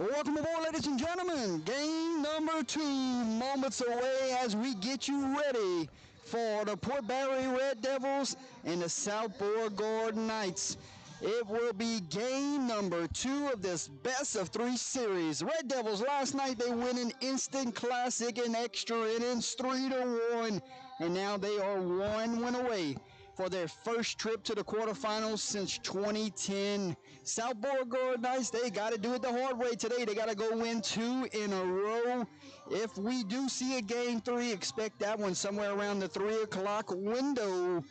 Welcome aboard, ladies and gentlemen. Game number 2, moments away as we get you ready for the Port Barre Red Devils and the South Beauregard Knights. It will be game number 2 of this best of 3 series. Red Devils last night, they win an instant classic in extra innings 3-1, and now they are 1 win away for their first trip to the quarterfinals since 2010. South Beauregard Knights, they got to do it the hard way today. They got to go win 2 in a row. If we do see a game 3, expect that one somewhere around the 3 o'clock window.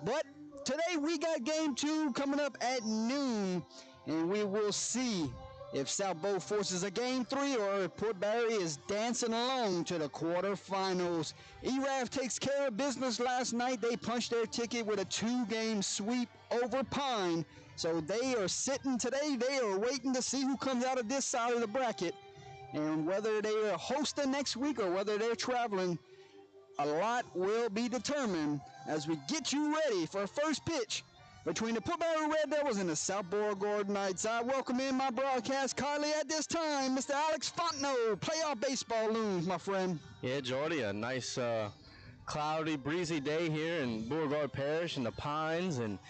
But today we got game 2 coming up at noon, and we will see if South Beau forces a game 3 or if Port Barre is dancing along to the quarterfinals. ERAF takes care of business last night. They punched their ticket with a 2-game sweep over Pine. So they are sitting today. They are waiting to see who comes out of this side of the bracket. And whether they are hosting next week or whether they're traveling, a lot will be determined as we get you ready for a first pitch between the Port Barre Red Devils and the South Beauregard Knights. I welcome in my broadcast colleague at this time, Mr. Alex Fontenot. Playoff baseball looms, my friend. Yeah, Jordy, a nice cloudy, breezy day here in Beauregard Parish and the Pines, and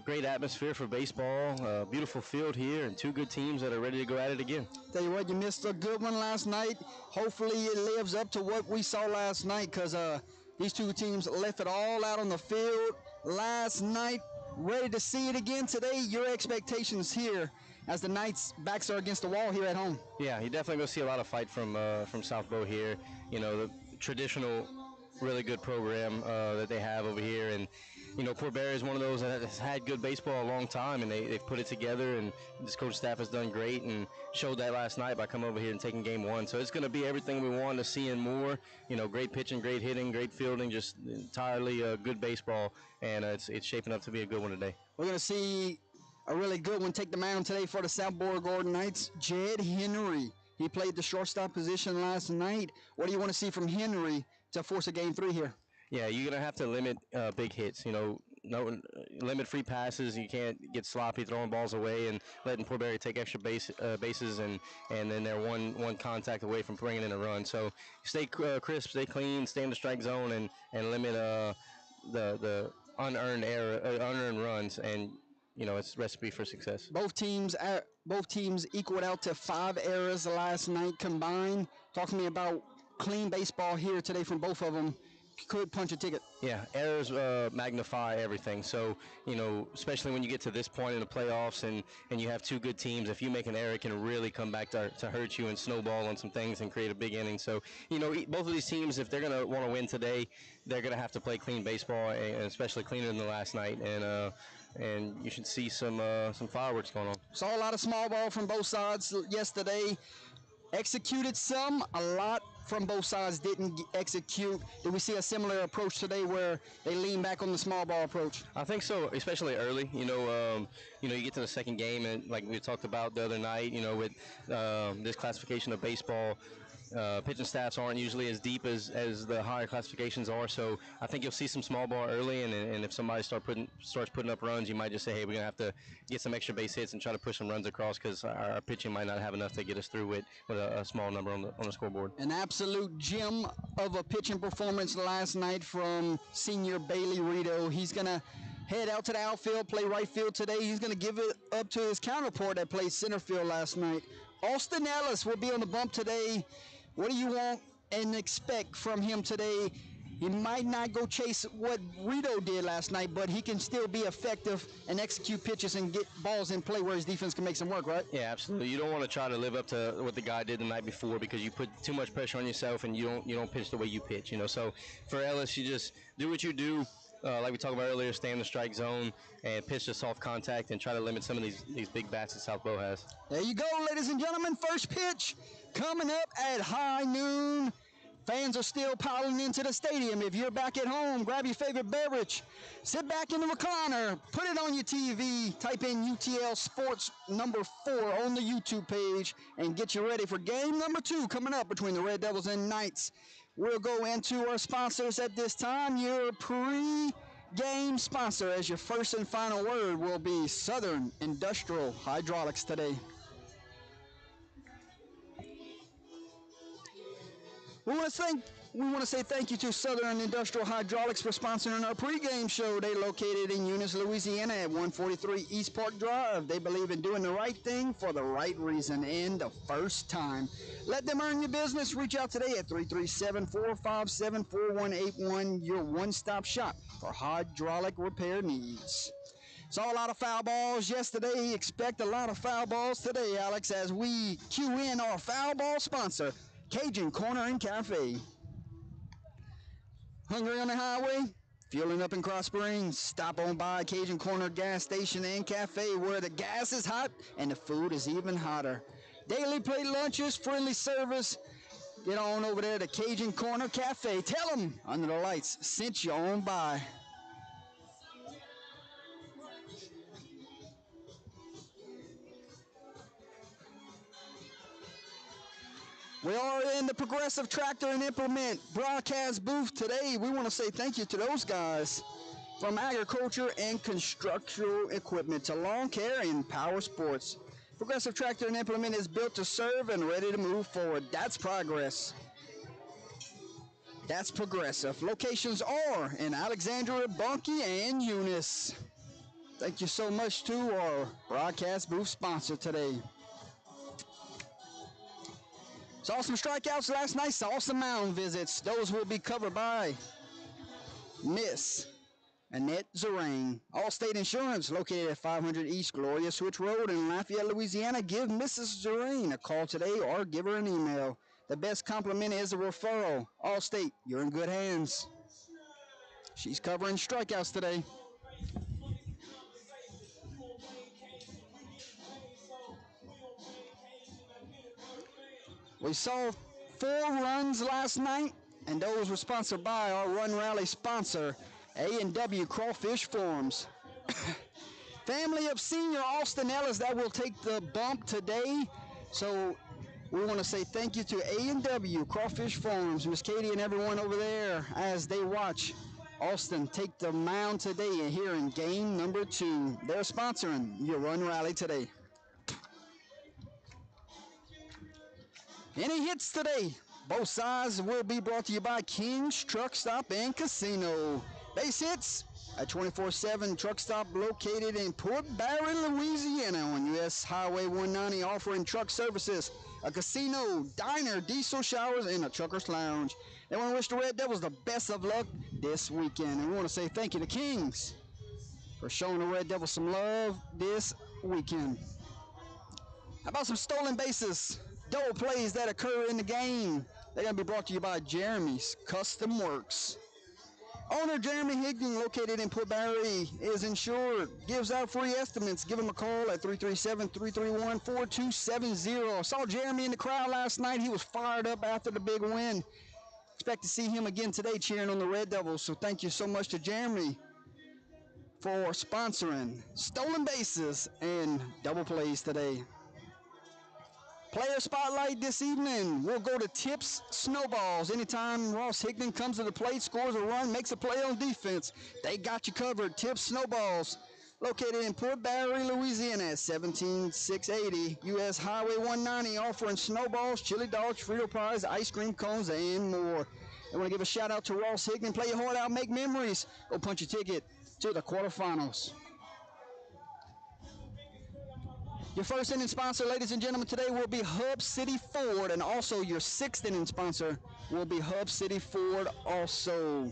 great atmosphere for baseball. Beautiful field here, and 2 good teams that are ready to go at it again. Tell you what, you missed a good one last night. Hopefully it lives up to what we saw last night, because these 2 teams left it all out on the field last night. Ready to see it again today. Your expectations here as the Knights' backs are against the wall here at home? Yeah, you definitely going to see a lot of fight from South Beau here. You know, the traditional, really good program that they have over here, and you know, Port Barre is one of those that has had good baseball a long time, and they've put it together, and this coach staff has done great and showed that last night by coming over here and taking game 1. So it's going to be everything we want to see and more. You know, great pitching, great hitting, great fielding, just entirely good baseball, and it's shaping up to be a good one today. We're going to see a really good one take the mound today for the South Beauregard Knights. Jed Henry. He played the shortstop position last night. What do you want to see from Henry to force a game 3 here? Yeah, you're going to have to limit big hits. You know, limit free passes. You can't get sloppy throwing balls away and letting Port Barre take extra bases, and then they're one contact away from bringing in a run. So stay crisp, stay clean, stay in the strike zone, and limit the unearned runs, and you know, it's a recipe for success. Both teams equaled out to 5 errors last night combined. Talk to me about clean baseball here today from both of them. Could punch a ticket. Yeah, errors magnify everything. So, you know, especially when you get to this point in the playoffs and you have 2 good teams, if you make an error, it can really come back to hurt you and snowball on some things and create a big inning. So, you know, both of these teams, if they're going to want to win today, they're going to have to play clean baseball, and especially cleaner than the last night. And you should see some fireworks going on. Saw a lot of small ball from both sides yesterday. Executed some, a lot from both sides didn't execute. Did we see a similar approach today where they lean back on the small ball approach? I think so, especially early. You know, you get to the second game, and like we talked about the other night, you know, with this classification of baseball, pitching staffs aren't usually as deep as the higher classifications are. So I think you'll see some small ball early, and if somebody starts putting up runs, you might just say, hey, we're going to have to get some extra base hits and try to push some runs across, because our pitching might not have enough to get us through with a small number on the scoreboard. An absolute gem of a pitching performance last night from senior Bailey Rito. He's going to head out to the outfield, play right field today. He's going to give it up to his counterpart that played center field last night. Austin Ellis will be on the bump today. What do you want and expect from him today? He might not go chase what Rito did last night, but he can still be effective and execute pitches and get balls in play where his defense can make some work, right? Yeah, absolutely. You don't want to try to live up to what the guy did the night before, because you put too much pressure on yourself and you don't pitch the way you pitch. You know, so for Ellis, you just do what you do. Like we talked about earlier, stay in the strike zone and pitch to soft contact and try to limit some of these big bats that South Beau has. There you go, ladies and gentlemen. First pitch coming up at high noon. Fans are still piling into the stadium. If you're back at home, grab your favorite beverage, sit back in the recliner, put it on your TV, type in UTL Sports number 4 on the YouTube page, and get you ready for game number 2 coming up between the Red Devils and Knights. We'll go into our sponsors at this time. Your pre-game sponsor, as your first and final word, will be Southern Industrial Hydraulics today. We want to say thank you to Southern Industrial Hydraulics for sponsoring our pregame show. They're located in Eunice, Louisiana at 143 East Park Drive. They believe in doing the right thing for the right reason and the first time. Let them earn your business. Reach out today at 337-457-4181, your one-stop shop for hydraulic repair needs. Saw a lot of foul balls yesterday. Expect a lot of foul balls today, Alex, as we cue in our foul ball sponsor, Cajun Corner and Cafe. Hungry on the highway? Fueling up in Cross Springs? Stop on by Cajun Corner Gas Station and Cafe, where the gas is hot and the food is even hotter. Daily plate lunches, friendly service. Get on over there to Cajun Corner Cafe. Tell them Under the Lights sent you on by. We are in the Progressive Tractor and Implement broadcast booth today. We want to say thank you to those guys, from agriculture and construction equipment to lawn care and power sports. Progressive Tractor and Implement is built to serve and ready to move forward. That's progress. That's Progressive. Locations are in Alexandria, Bunkie, and Eunice. Thank you so much to our broadcast booth sponsor today. Saw some strikeouts last night, saw some mound visits. Those will be covered by Miss Annette Zerang. Allstate Insurance, located at 500 East Gloria Switch Road in Lafayette, Louisiana. Give Mrs. Zerang a call today or give her an email. The best compliment is a referral. Allstate, you're in good hands. She's covering strikeouts today. We saw 4 runs last night, and those were sponsored by our Run Rally sponsor, A&W Crawfish Farms. Family of senior Austin Ellis that will take the bump today. So we want to say thank you to A&W Crawfish Farms, Miss Katie and everyone over there as they watch Austin take the mound today here in game number 2. They're sponsoring your Run Rally today. Any hits today? Both sides will be brought to you by King's Truck Stop and Casino. Base hits at 24/7 Truck Stop located in Port Barre, Louisiana on U.S. Highway 190, offering truck services, a casino, diner, diesel showers, and a trucker's lounge. They want to wish the Red Devils the best of luck this weekend. And we want to say thank you to Kings for showing the Red Devils some love this weekend. How about some stolen bases? Double plays that occur in the game. They're going to be brought to you by Jeremy's Custom Works. Owner Jeremy Higdon, located in Port Barre, is insured. Gives out free estimates. Give him a call at 337-331-4270. Saw Jeremy in the crowd last night. He was fired up after the big win. Expect to see him again today cheering on the Red Devils. So thank you so much to Jeremy for sponsoring stolen bases and double plays today. Player spotlight this evening. We'll go to tips, snowballs. Anytime Ross Higdon comes to the plate, scores a run, makes a play on defense, they got you covered. Tips, snowballs. Located in Port Barre, Louisiana at 17680 U.S. Highway 190, offering snowballs, chili dogs, Frito pies, ice cream cones, and more. I want to give a shout out to Ross Higdon. Play your heart out, make memories. Go punch your ticket to the quarterfinals. Your first inning sponsor, ladies and gentlemen, today will be Hub City Ford, and also your sixth inning sponsor will be Hub City Ford also.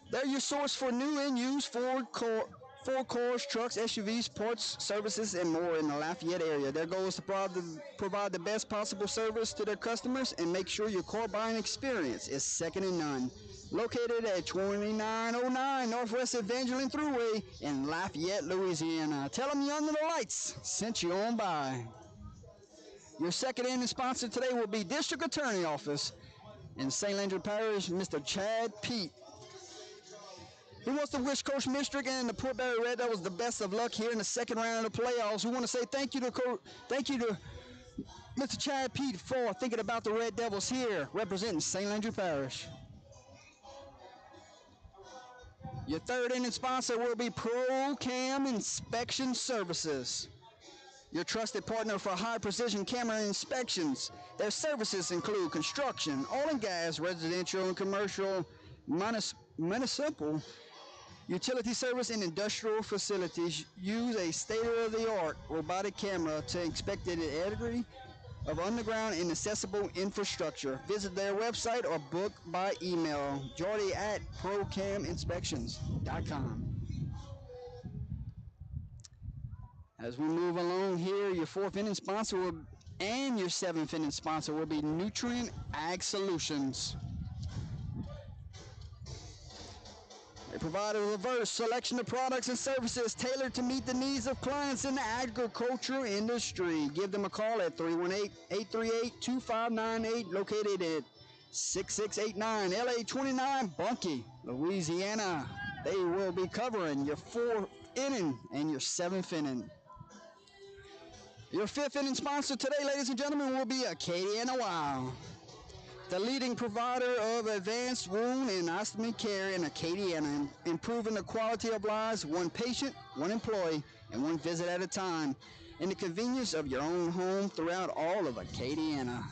They're your source for new and used Ford cars, trucks, SUVs, parts, services, and more in the Lafayette area. Their goal is to provide the best possible service to their customers and make sure your car buying experience is second to none. Located at 2909 Northwest Evangeline Thruway in Lafayette, Louisiana. Tell them you're Under the Lights sent you on by. Your second inning sponsor today will be District Attorney Office in St. Landry Parish, Mr. Chad Pete. He wants to wish Coach Mistrick and the Port Barre Red Devils the best of luck here in the second round of the playoffs. We want to say thank you to Mr. Chad Pete for thinking about the Red Devils here, representing St. Landry Parish. Your third inning sponsor will be Pro Cam Inspection Services. your trusted partner for high-precision camera inspections. Their services include construction, oil and gas, residential and commercial, municipal, utility service, and industrial facilities. Use a state-of-the-art robotic camera to inspect the integrity of underground and accessible infrastructure. Visit their website or book by email. Jordy at procaminspections.com. As we move along here, your fourth inning sponsor and your seventh inning sponsor will be Nutrient Ag Solutions. They provide a diverse selection of products and services tailored to meet the needs of clients in the agriculture industry. Give them a call at 318-838-2598, located at 6689 LA 29, Bunkie, Louisiana. They will be covering your fourth inning and your seventh inning. Your fifth inning sponsor today, ladies and gentlemen, will be Acadiana Wow, the leading provider of advanced wound and ostomy care in Acadiana, improving the quality of lives one patient, one employee, and one visit at a time, in the convenience of your own home throughout all of Acadiana.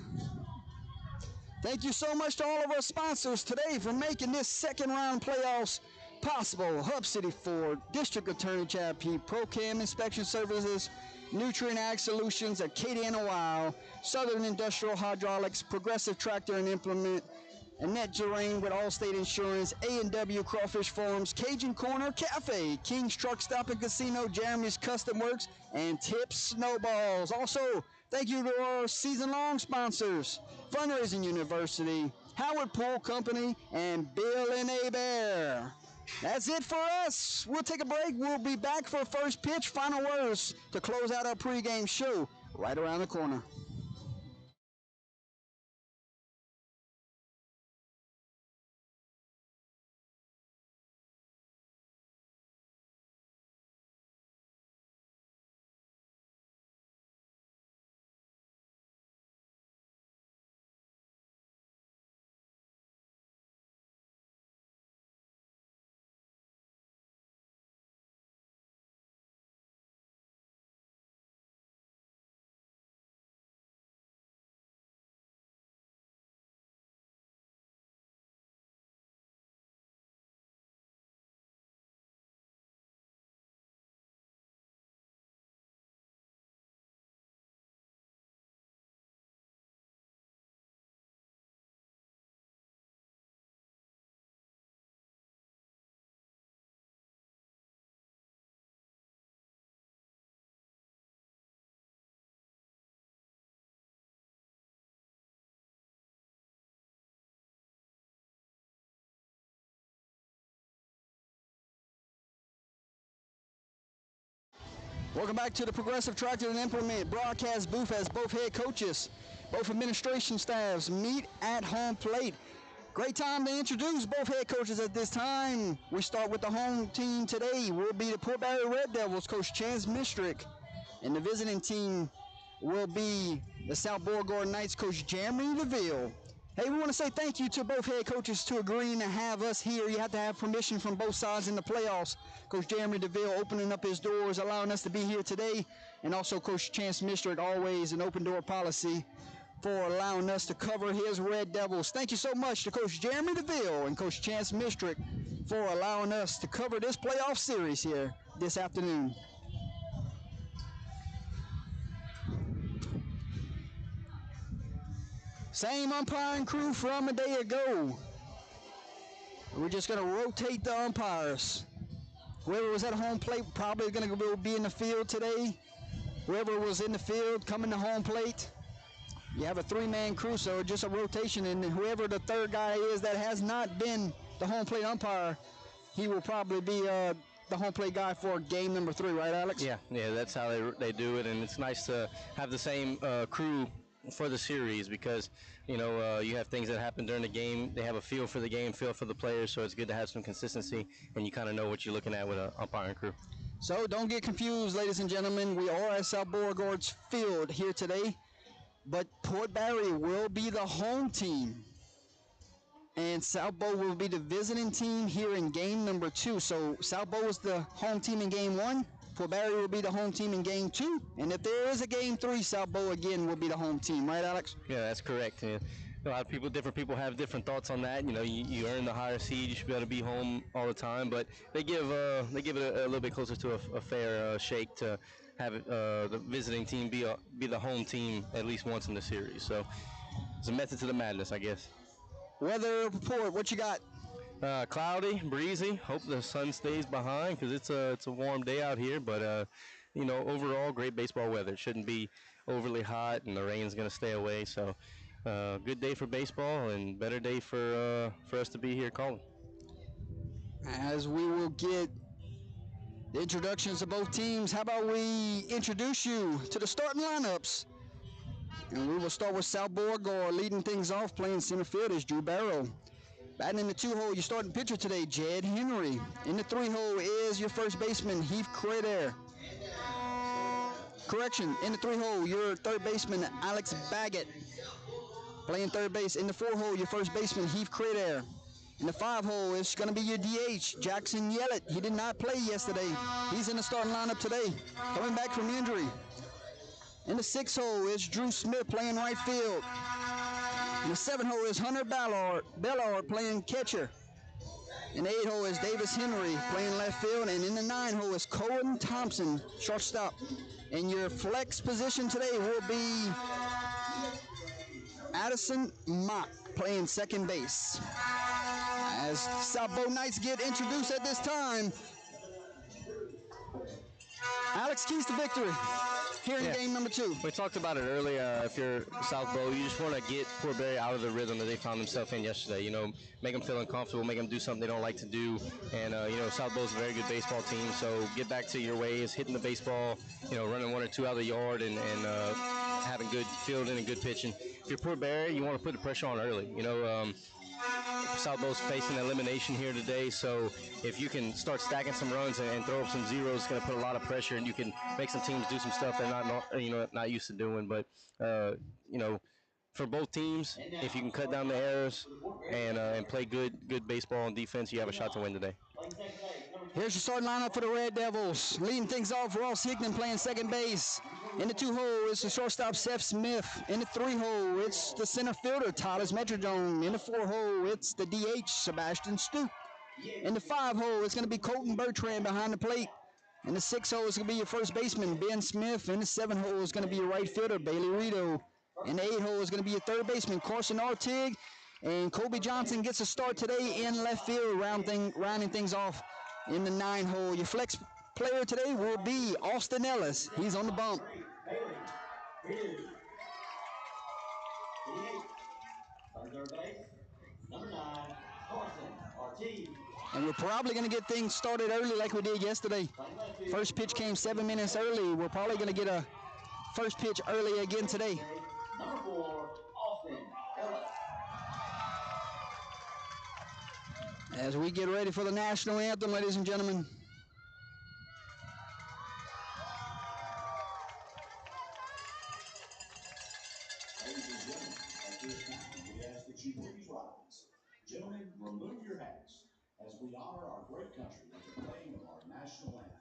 Thank you so much to all of our sponsors today for making this second round playoffs possible. Hub City Ford, District Attorney Chad P, ProCam Inspection Services, Nutrient Ag Solutions, Acadiana Wow, Southern Industrial Hydraulics, Progressive Tractor and Implement, Annette Gerain with Allstate Insurance, A&W Crawfish Farms, Cajun Corner Cafe, King's Truck Stop and Casino, Jeremy's Custom Works, and Tips Snowballs. Also, thank you to our season-long sponsors, Fundraising University, Howard Pool Company, and Bill and A. Bear. That's it for us. We'll take a break. We'll be back for first pitch, final words to close out our pregame show right around the corner. Welcome back to the Progressive Tractor and Implement broadcast booth as both head coaches, both administration staffs meet at home plate. Great time to introduce both head coaches at this time. We start with the home team today. Will be the Port Barre Red Devils, Coach Chance Mistrick. And the visiting team will be the South Beauregard Knights, Coach Jeremy DeVille. Hey, we want to say thank you to both head coaches to agreeing to have us here. You have to have permission from both sides in the playoffs. Coach Jeremy DeVille opening up his doors, allowing us to be here today. And also Coach Chance Mistrick, always an open door policy, for allowing us to cover his Red Devils. Thank you so much to Coach Jeremy DeVille and Coach Chance Mistrick for allowing us to cover this playoff series here this afternoon. Same umpiring crew from a day ago. We're just going to rotate the umpires. Whoever was at home plate probably going to be in the field today. Whoever was in the field coming to home plate. You have a three-man crew, so just a rotation, and whoever the third guy is that has not been the home plate umpire, he will probably be the home plate guy for game number 3, right, Alex? Yeah, that's how they do it, and it's nice to have the same crew for the series because, you have things that happen during the game. They have a feel for the game, feel for the players, so it's good to have some consistency, and you kind of know what you're looking at with an umpiring crew. So don't get confused, ladies and gentlemen. We are at South Beauregard's field here today, but Port Barre will be the home team, and South Beau will be the visiting team here in game number 2. So South Beau was the home team in game 1. Port Barre will be the home team in game 2. And if there is a game 3, South Bow again will be the home team. Right, Alex? Yeah, that's correct. Yeah. A lot of people, different people have different thoughts on that. You know, you earn the higher seed, you should be able to be home all the time. But they give it a little bit closer to a fair shake to have the visiting team be the home team at least once in the series. So it's a method to the madness, I guess. Weather report, what you got? Cloudy, breezy. Hope the sun stays behind because it's a warm day out here. But you know, overall, great baseball weather. It shouldn't be overly hot, and the rain's going to stay away. So, good day for baseball, and better day for us to be here calling. As we will get the introductions of both teams, how about we introduce you to the starting lineups? And we will start with South Beauregard leading things off, playing center field is Drew Barrow. Batting in the 2-hole, your starting pitcher today, Jed Henry. In the 3-hole is your first baseman, Heath Cradair. Correction, in the 3-hole, your third baseman, Alex Baggett. Playing third base. In the 4-hole, your first baseman, Heath Cradair. In the 5-hole, it's going to be your DH, Jackson Yellett. He did not play yesterday. He's in the starting lineup today, coming back from injury. In the 6-hole, it's Drew Smith playing right field. In the 7-hole is Hunter Ballard playing catcher. In the 8-hole is Davis Henry playing left field. And in the 9-hole is Cohen Thompson, shortstop. And your flex position today will be Addison Mock playing second base. As South Bow Knights get introduced at this time, Alex, keys to victory here in game number 2. We talked about it earlier. If you're South Bow, you just want to get Port Barre out of the rhythm that they found themselves in yesterday. You know, make them feel uncomfortable, make them do something they don't like to do. And, you know, South Bow's a very good baseball team, so get back to your ways, hitting the baseball, you know, running 1 or 2 out of the yard and having good fielding and good pitching. If you're Port Barre, you want to put the pressure on early. You know, South Bow's facing elimination here today, so if you can start stacking some runs and throw up some zeros, it's going to put a lot of pressure, and you can make some teams do some stuff they're not used to doing. But you know, for both teams, if you can cut down the errors and play good baseball and defense, you have a shot to win today. Here's your starting lineup for the Red Devils. Leading things off, Ross Hickman playing second base. In the 2-hole, it's the shortstop, Seth Smith. In the 3-hole, it's the center fielder, Tyler Metrodome. In the 4-hole, it's the DH, Sebastian Stoop. In the 5-hole, it's going to be Colton Bertrand behind the plate. In the 6-hole, it's going to be your first baseman, Ben Smith. In the 7-hole, it's going to be your right fielder, Bailey Rito. In the 8-hole, it's going to be your third baseman, Carson Artig. And Kobe Johnson gets a start today in left field, rounding things off in the 9-hole. Your flex player today will be Austin Ellis. He's on the bump. And we're probably going to get things started early like we did yesterday. First pitch came 7 minutes early. We're probably going to get a first pitch early again today. Number 4, Austin Ellis. As we get ready for the national anthem, ladies and gentlemen. Ladies and gentlemen, at this time, we ask that you please rise. Gentlemen, remove your hats as we honor our great country with the playing of our national anthem.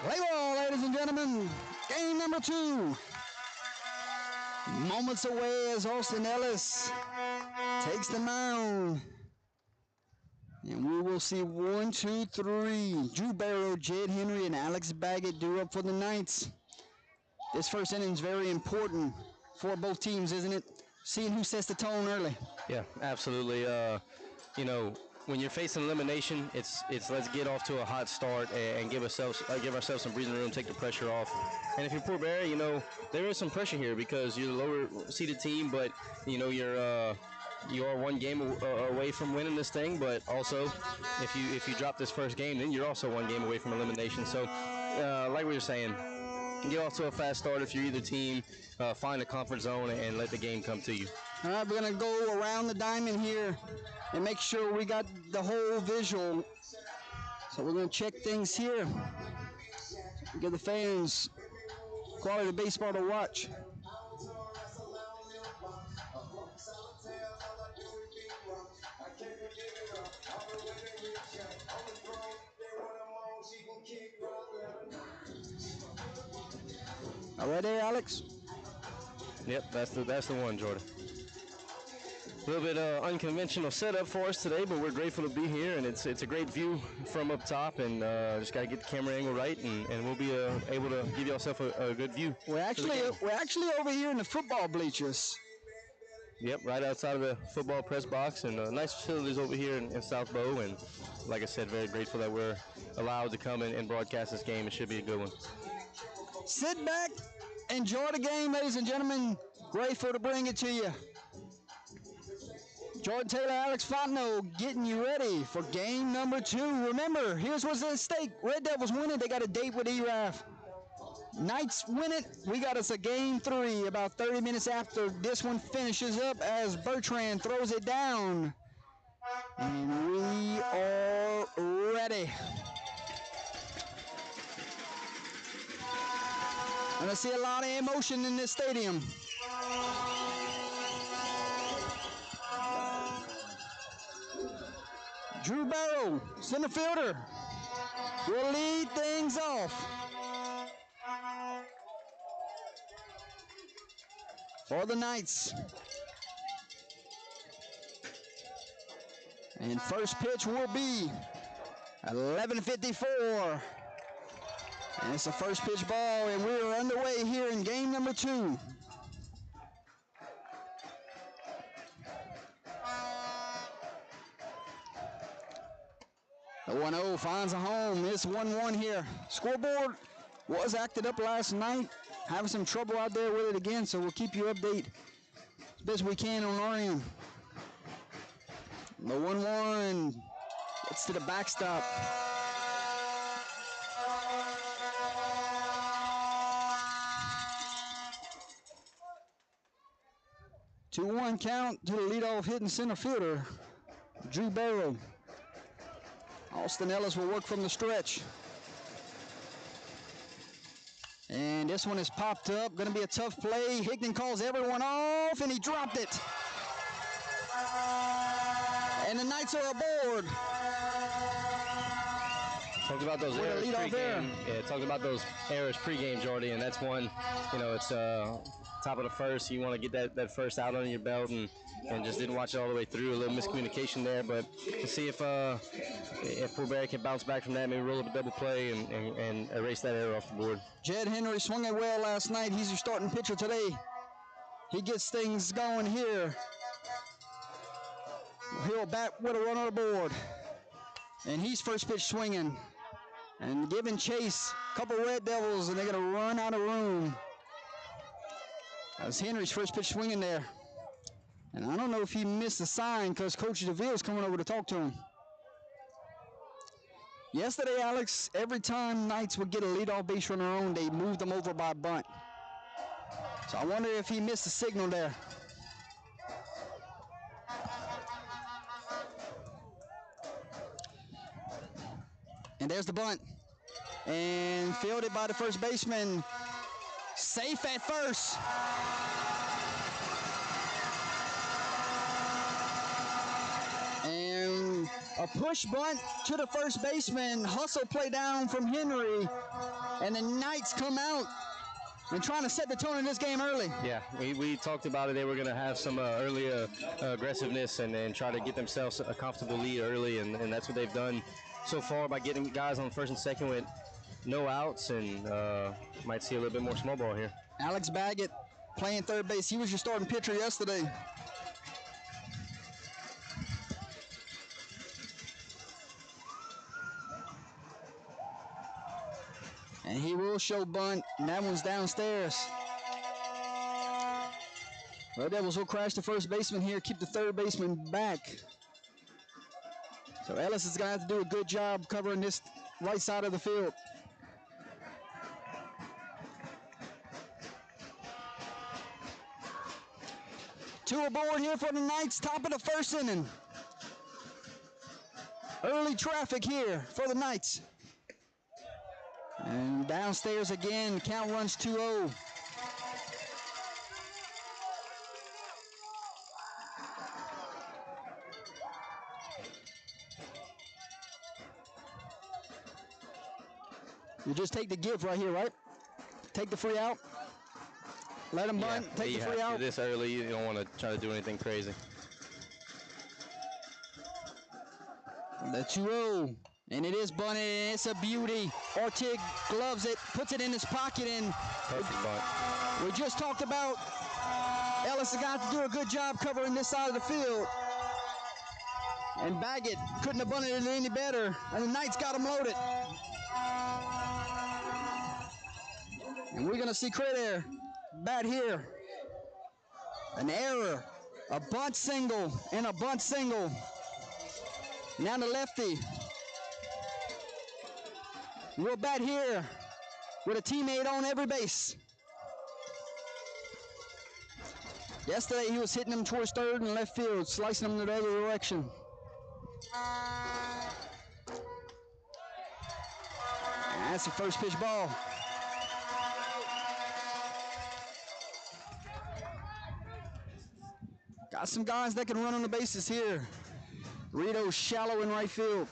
Play ball, ladies and gentlemen. Game number 2. Moments away as Austin Ellis takes the mound. And we will see 1, 2, 3. Drew Barrow, Jed Henry, and Alex Baggett due up for the Knights. This first inning is very important for both teams, isn't it? Seeing who sets the tone early. Yeah, absolutely. You know, when you're facing elimination, it's let's get off to a hot start and give ourselves some breathing room, take the pressure off. And if you're Port Barre, you know there is some pressure here because you're the lower seeded team, but you know you are one game away from winning this thing. But also, if you drop this first game, then you're also one game away from elimination. So, like we were saying, get off to a fast start if you're either team. Find a comfort zone and let the game come to you. All right, we're going to go around the diamond here and make sure we got the whole visual. So we're going to check things here. Give the fans quality baseball to watch. All right there, Alex? Yep, that's the one, Jordan. A little bit unconventional setup for us today, but we're grateful to be here, and it's a great view from up top, and just got to get the camera angle right, and we'll be able to give yourself a good view. We're actually over here in the football bleachers. Yep, right outside of the football press box, and nice facilities over here in South Bow, and like I said, very grateful that we're allowed to come and broadcast this game. It should be a good one. Sit back, enjoy the game, ladies and gentlemen. Grateful to bring it to you. Jordan Taylor, Alex Fontenot getting you ready for game number 2. Remember, here's what's at stake. Red Devils win it, they got a date with ERAF. Knights win it, we got us a game 3 about 30 minutes after this one finishes up as Bertrand throws it down. And we are ready. And I see a lot of emotion in this stadium. Drew Barrow, center fielder, will lead things off. For the Knights. And first pitch will be 11:54. And it's a first pitch ball, and we're underway here in game number 2. The 1-0 finds a home. It's 1-1 here. Scoreboard was acted up last night. Having some trouble out there with it again, so we'll keep you updated as best we can on our end. The 1-1 gets to the backstop. Two 2-1 count to the leadoff hitting center fielder, Drew Barrow. Austin Ellis will work from the stretch. And this one is popped up. Going to be a tough play. Higdon calls everyone off, and he dropped it. And the Knights are aboard. Talked about those errors pregame. Yeah, talked about those errors pregame, Jordy, and that's one. You know, it's top of the first. You want to get that first out under your belt, and just didn't watch it all the way through. A little miscommunication there, but to see if Port Barre can bounce back from that, maybe roll up a double play and erase that error off the board. Jed Henry swung it well last night. He's your starting pitcher today. He gets things going here. He'll bat with a run on the board. And he's first pitch swinging. And giving chase. A couple Red Devils, and they're going to run out of room. That's Henry's first pitch swinging there. And I don't know if he missed a sign because Coach DeVille's coming over to talk to him. Yesterday, Alex, every time Knights would get a leadoff base runner on, they moved them over by a bunt. So I wonder if he missed a signal there. And there's the bunt. And fielded by the first baseman. Safe at first. And a push bunt to the first baseman. Hustle play down from Henry. And the Knights come out and trying to set the tone in this game early. Yeah, we talked about it. They were going to have some early aggressiveness and try to get themselves a comfortable lead early, and that's what they've done so far by getting guys on first and second with no outs, and might see a little bit more small ball here. Alex Baggett playing third base. He was your starting pitcher yesterday. And he will show bunt, and that one's downstairs. Red Devils will crash the first baseman here, keep the third baseman back. So Ellis is going to have to do a good job covering this right side of the field. Two aboard here for the Knights, top of the first inning. Early traffic here for the Knights. And downstairs again, count runs 2-0. You just take the give right here, right? Take the free out. Let him bunt, take the free out. This early, you don't want to try to do anything crazy. The 2-0, and it is bunted, and it's a beauty. Ortig gloves it, puts it in his pocket, and perfect bunt. We just talked about Ellis has got to do a good job covering this side of the field. And Baggett couldn't have bunted it any better, and the Knights got him loaded. And we're going to see Cretair bat here. An error, a bunt single, and a bunt single. Now the lefty will bat here with a teammate on every base. Yesterday he was hitting him towards third and left field, slicing him in the other direction. And that's the first pitch ball. Got some guys that can run on the bases here. Rito's shallow in right field.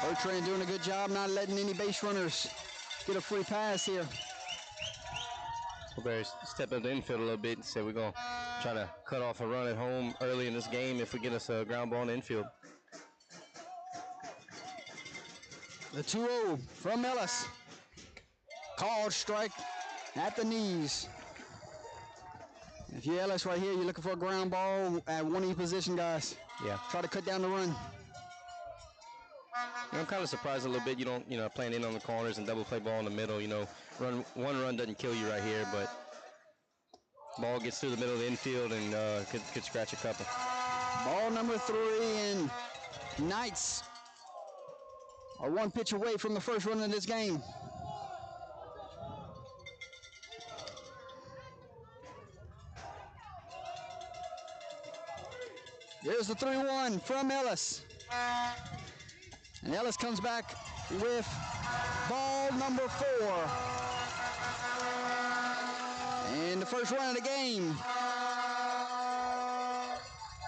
Bertrand doing a good job not letting any base runners get a free pass here. Barre step up the infield a little bit and said we're going to try to cut off a run at home early in this game if we get us a ground ball in the infield. The 2-0 from Ellis. Called strike at the knees. If you're Ellis right here, you're looking for a ground ball at one of your position guys. Yeah. Try to cut down the run. I'm kind of surprised a little bit. You don't, playing in on the corners and double play ball in the middle. One run doesn't kill you right here, but ball gets through the middle of the infield and could scratch a couple. Ball number 3, and Knights are one pitch away from the first run of this game. Here's the 3-1 from Ellis. And Ellis comes back with ball number 4. And the first run of the game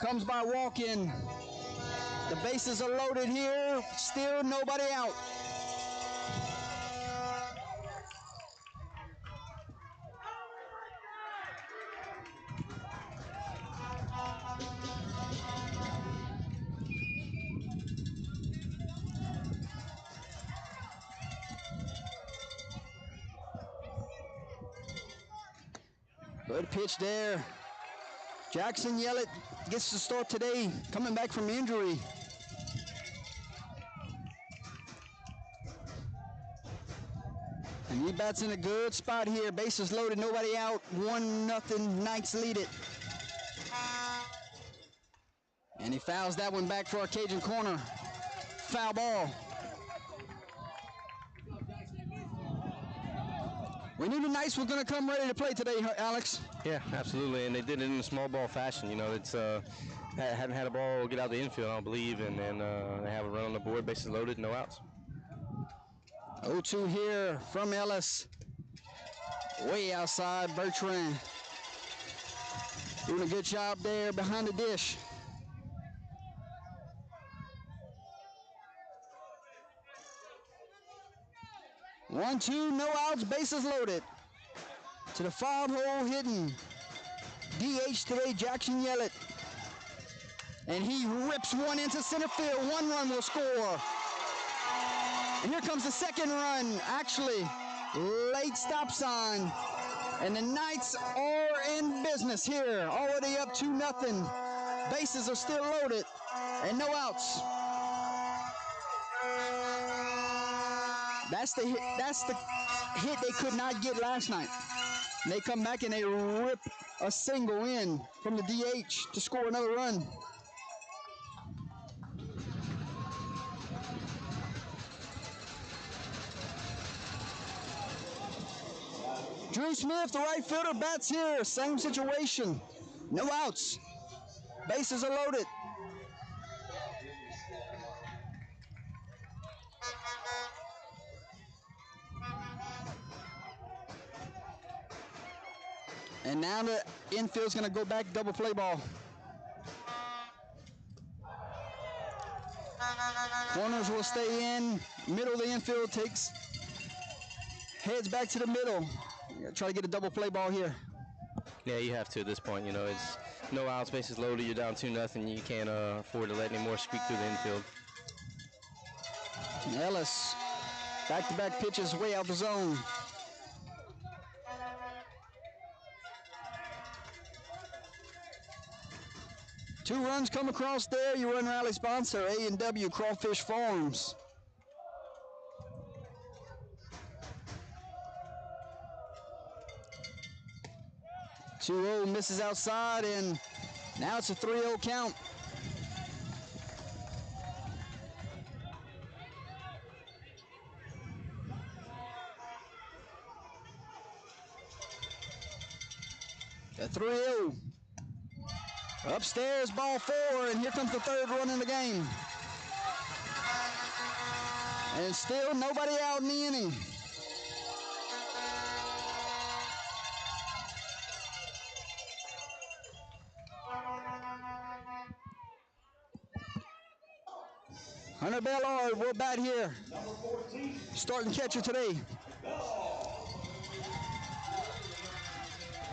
comes by walk-in. The bases are loaded here, still nobody out. Good pitch there. Jackson Yellett gets the start today, coming back from injury. And he bats in a good spot here. Bases loaded, nobody out. 1-0, Knights lead it. And he fouls that one back for our Cajun corner. Foul ball. We knew the Knights were going to come ready to play today, Alex. Yeah, absolutely, and they did it in a small ball fashion. It's haven't had a ball get out the infield, I don't believe, and then they have a run on the board, bases loaded, no outs. 0-2 here from Ellis. Way outside, Bertrand. Doing a good job there behind the dish. 1-2, no outs, bases loaded. To the foul hole hitting DH today, Jackson Yellett. And he rips one into center field. 1 run will score. And here comes the second run. Actually, late stop sign. And the Knights are in business here. Already up 2-0. Bases are still loaded. And no outs. That's the hit they could not get last night. And they come back and they rip a single in from the DH to score another run. Drew Smith, the right fielder, bats here. Same situation. No outs. Bases are loaded. And now the infield's going to go back double play ball. Corners will stay in. Middle of the infield heads back to the middle. Try to get a double play ball here. Yeah, you have to at this point. You know, it's no outs, bases loaded. You're down 2-0. You can't afford to let any more squeak through the infield. Ellis, back-to-back pitches way out the zone. Two runs come across there. You run rally sponsor, A&W Crawfish Farms. Two-0 misses outside, and now it's a 3-0 count. A 3-0. Upstairs, ball 4, and here comes the third run in the game. And still nobody out in the inning. Hunter Bellard will bat here. Starting catcher today.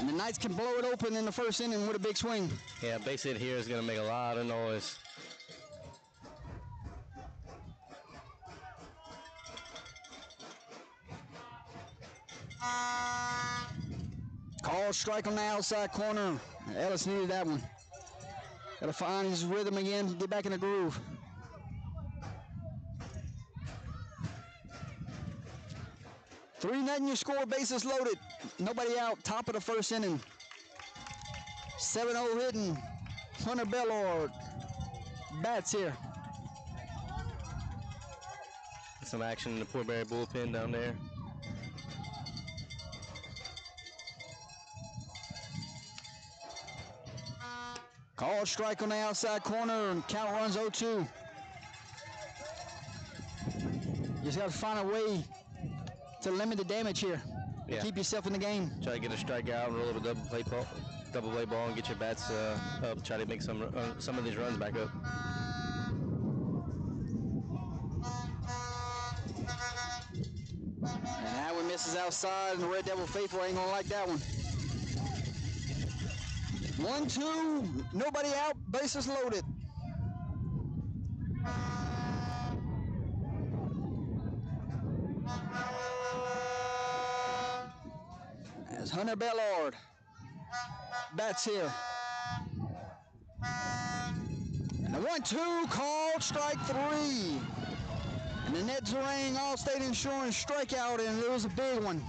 And the Knights can blow it open in the first inning with a big swing. Yeah, base hit here is going to make a lot of noise. Call strike on the outside corner. Ellis needed that one. Got to find his rhythm again, get back in the groove. Three nothing your score, bases loaded. Nobody out, top of the first inning. 7-0 hitting. Hunter Bellard bats here. Some action in the Port Barre bullpen down there. Called strike on the outside corner, and count runs 0-2. You just got to find a way to limit the damage here. Yeah. Keep yourself in the game. Try to get a strikeout and roll up a double play ball, and get your bats up. Try to make some of these runs back up. And that one misses outside, and the Red Devil faithful ain't gonna like that one. 1-2, nobody out, bases loaded. As Hunter Bellard bats here. And the 1-2 called strike 3. And the Ned Zerang All-State Insurance strikeout, and it was a big one.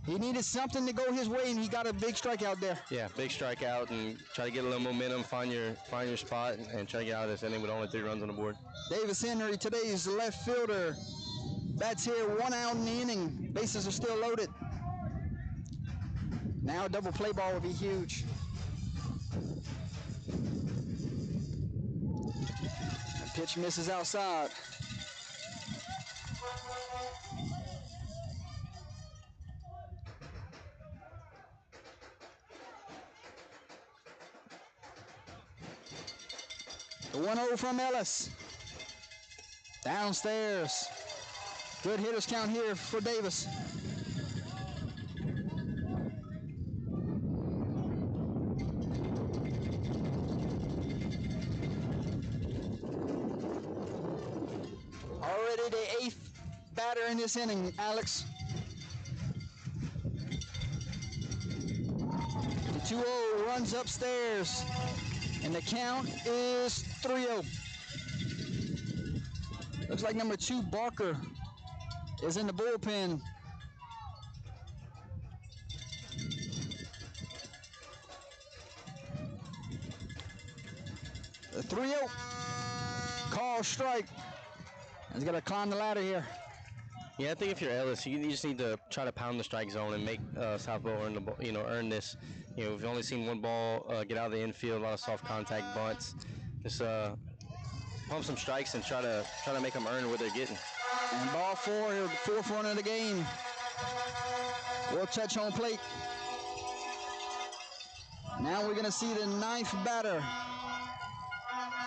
He needed something to go his way, and he got a big strikeout there. Yeah, big strikeout, and try to get a little momentum, find your spot, and try to get out of this inning with only 3 runs on the board. Davis Henry, today's left fielder, bats here, 1 out in the inning. Bases are still loaded. Now a double play ball would be huge. The pitch misses outside. The 1-0 from Ellis. Downstairs. Good hitters count here for Davis. Already the 8th batter in this inning, Alex. The 2-0 runs upstairs, and the count is 3-0. Looks like number 2, Barker, is in the bullpen. The 3-0. Call strike. He's got to climb the ladder here. Yeah, I think if you're Ellis, you just need to try to pound the strike zone and make South Bow earn the ball, earn this. We've only seen one ball get out of the infield, a lot of soft contact bunts. Just pump some strikes and try to make them earn what they're getting. And ball 4 here, the 4th run of the game. We'll touch home plate. Now we're going to see the 9th batter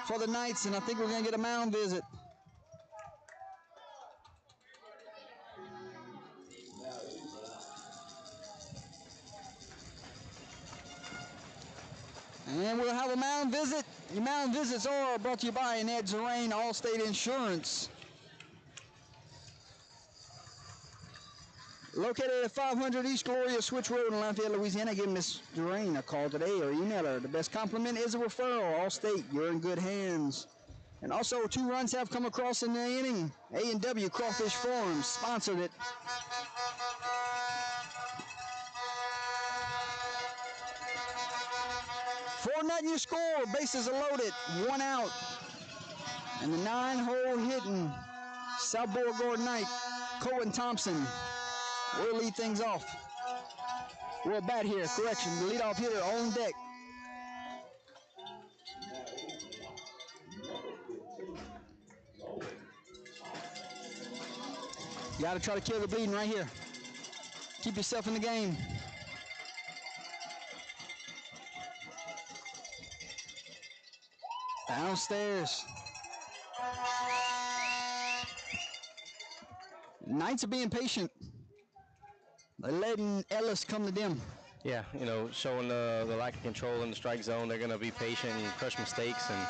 for the Knights, and I think we're going to get a mound visit. And we'll have a mound visit. Your mound visits are brought to you by Ned Zerain, Allstate Insurance. Located at 500 East Gloria Switch Road in Lafayette, Louisiana. Give Miss Zerain a call today or email her. The best compliment is a referral. Allstate, you're in good hands. And also, 2 runs have come across in the inning. A&W Crawfish Farms sponsored it. Four nothing your score. Bases are loaded. 1 out. And the 9-hole hitting South Beauregard Knight, Cohen Thompson, will lead things off. We'll bat here. Correction. The leadoff hitter on deck. You got to try to kill the bleeding right here. Keep yourself in the game. Downstairs. Knights are being patient. They're letting Ellis come to them. Yeah, showing the lack of control in the strike zone. They're going to be patient and crush mistakes, and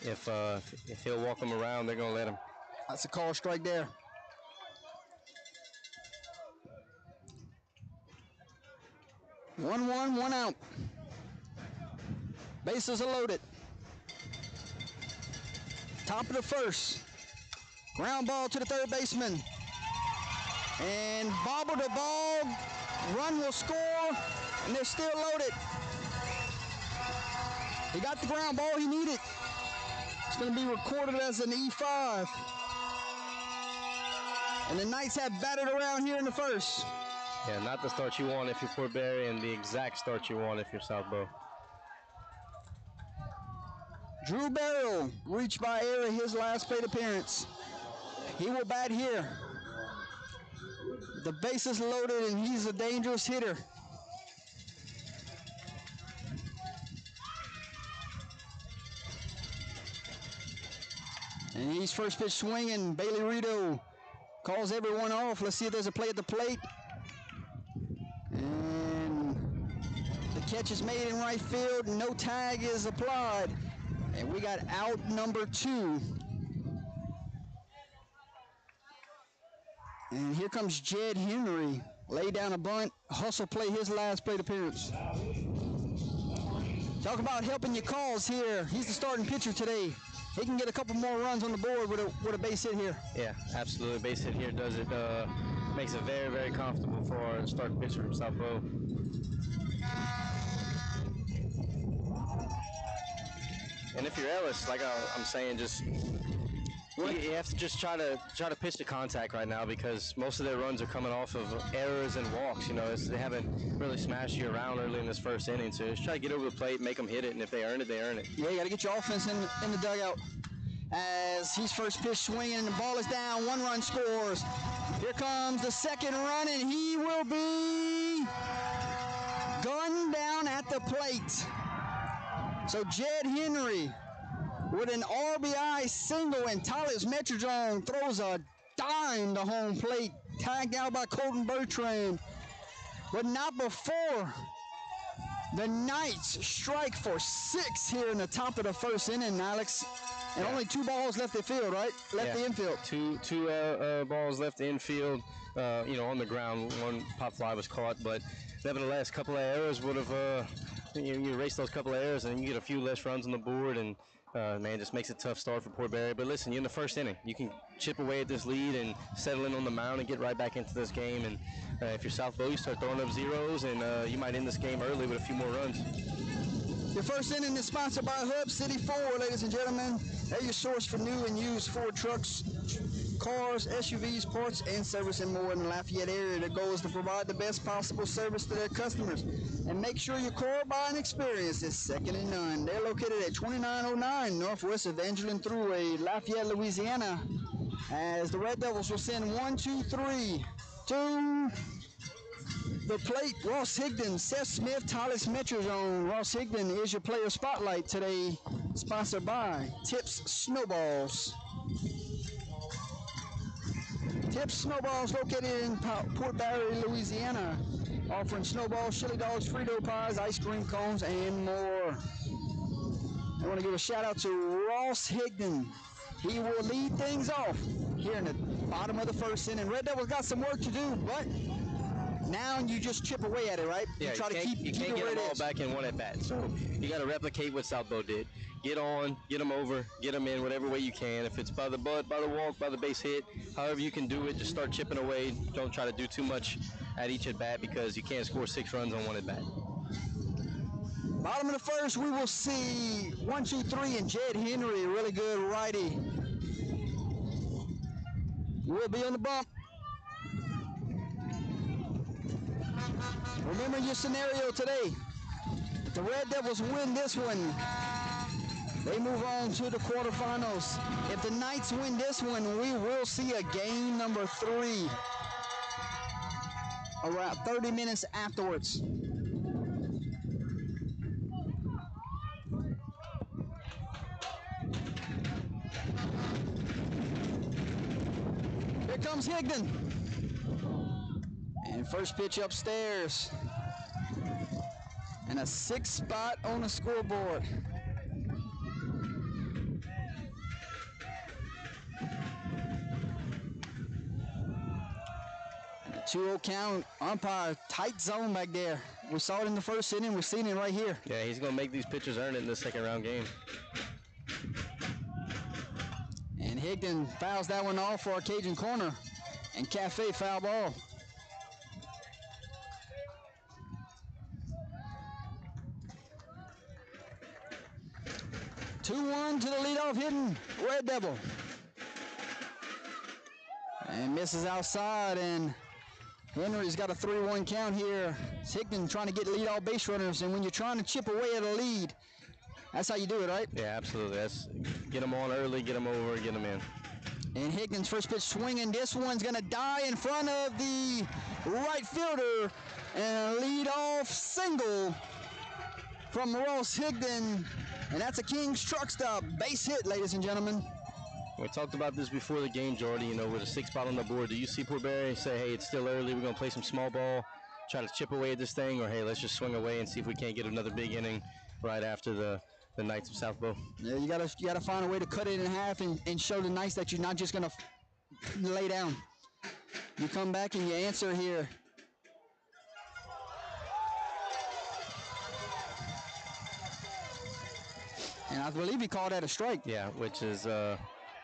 if he'll walk them around, they're going to let him. That's a call strike there. 1-1, 1 out. Bases are loaded. Top of the first. Ground ball to the third baseman. And bobble the ball. Run will score. And they're still loaded. He got the ground ball he needed. It's going to be recorded as an E5. And the Knights have batted around here in the first. Yeah, not the start you want if you're Fort Barre, and the exact start you want if you're South Bow. Drew Barrow reached by error his last plate appearance. He will bat here. The base is loaded, and he's a dangerous hitter. And he's first pitch swinging. Bailey Rito calls everyone off. Let's see if there's a play at the plate. And the catch is made in right field. No tag is applied. And we got out number 2. And here comes Jed Henry. Lay down a bunt. Hustle play his last plate appearance. Talk about helping your cause here. He's the starting pitcher today. He can get a couple more runs on the board with a base hit here. Yeah, absolutely. Base hit here does it. Makes it very, very comfortable for our starting pitcher from South Bow. And if you're Ellis, like I'm saying, just you have to just try to pitch to contact right now, because most of their runs are coming off of errors and walks. They haven't really smashed you around early in this first inning. So just try to get over the plate, make them hit it, and if they earn it, they earn it. Yeah, you got to get your offense in the dugout. As he's first pitch swinging, and the ball is down. 1 run scores. Here comes the second run, and he will be gunned down at the plate. So Jed Henry with an RBI single, and Tyler Metrodrone throws a dime to home plate. Tagged out by Colton Bertrand. But not before the Knights strike for 6 here in the top of the first inning, Alex. And only 2 balls left the field, right? Left the infield. Two balls left the infield, on the ground. One pop fly was caught, but nevertheless, a couple of errors would have, you erase those couple of errors and you get a few less runs on the board, and man, just makes it a tough start for Port Barre. But listen, you're in the first inning. You can chip away at this lead and settle in on the mound and get right back into this game. And if you're South Bow, you start throwing up zeros, and you might end this game early with a few more runs. Your first inning is sponsored by Hub City Ford, ladies and gentlemen. They're your source for new and used Ford trucks, cars, SUVs, parts, and service, and more in the Lafayette area. Their goal is to provide the best possible service to their customers and make sure your car buying experience is second to none. They're located at 2909 Northwest Evangeline Thruway, Lafayette, Louisiana. As the Red Devils will send 1-2-3 to the plate. Ross Higdon, Seth Smith, Tyler Metrazone. Ross Higdon is your player spotlight today, sponsored by Tips Snowballs. Tips Snowballs, located in Port Barre, Louisiana, offering snowballs, chili dogs, Frito pies, ice cream cones, and more. I want to give a shout out to Ross Higdon. He will lead things off here in the bottom of the first inning. Red Devils got some work to do, but now you just chip away at it, right? Yeah, you try to keep get them all back in one at bat. So you got to replicate what South Bow did. Get on, get them over, get them in whatever way you can. If it's by the butt, by the walk, by the base hit, however you can do it, just start chipping away. Don't try to do too much at each at bat because you can't score 6 runs on one at bat. Bottom of the first, we will see 1-2-3 and Jed Henry, a really good righty. Will be on the bump. Remember your scenario today. If the Red Devils win this one, they move on to the quarterfinals. If the Knights win this one, we will see a game number 3 around 30 minutes afterwards. Here comes Higdon. And first pitch upstairs. And a 6th spot on the scoreboard. And a 2-0 count. Umpire, tight zone back there. We saw it in the first inning. We're seeing it right here. Yeah, he's going to make these pitchers earn it in the second round game. And Higdon fouls that one off for our Cajun corner. And Cafe foul ball. Two-one to the leadoff hitting Red Devil. And misses outside, and Henry's got a 3-1 count here. It's Higdon trying to get leadoff base runners, and when you're trying to chip away at a lead, that's how you do it, right? Yeah, absolutely. That's get them on early, get them over, get them in. And Higdon's first pitch swinging. This one's going to die in front of the right fielder. And a leadoff single from Ross Higdon. And that's a King's truck stop. Base hit, ladies and gentlemen. We talked about this before the game, Jordy, with a 6 spot on the board. Do you see Port Barre say, hey, it's still early, we're going to play some small ball, try to chip away at this thing, or hey, let's just swing away and see if we can't get another big inning right after the Knights of South Bow? Yeah, you gotta find a way to cut it in half and show the Knights that you're not just gonna lay down. You come back and you answer here. And I believe he called that a strike. Yeah, which is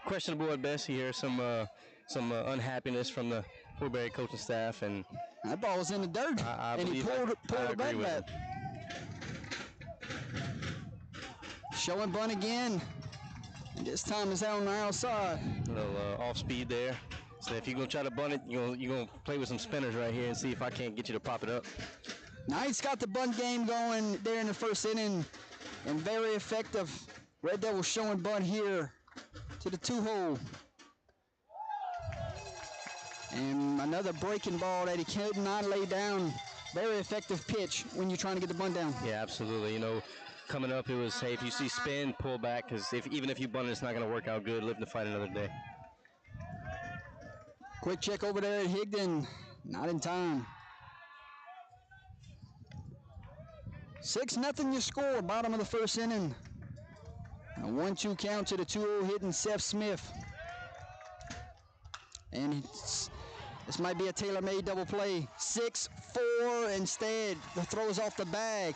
questionable at best. You hear some unhappiness from the Port Barre coaching staff, and that ball was in the dirt. And he pulled it back. Showing bunt again. And this time it's out on the outside. A little off speed there. So if you're going to try to bunt it, you're going to play with some spinners right here and see if I can't get you to pop it up. Knights got the bunt game going there in the first inning and very effective. Red Devils showing bunt here to the 2-hole. And another breaking ball that he could not lay down. Very effective pitch when you're trying to get the bunt down. Yeah, absolutely. Coming up, it was, hey, if you see spin, pull back, because even if you bunt it, it's not going to work out good. Live to fight another day. Quick check over there at Higdon. Not in time. 6-0 your score, bottom of the first inning. A 1-2 count to the 2-0 hitting Seth Smith. And this might be a tailor-made double play. 6-4 instead. The throw is off the bag.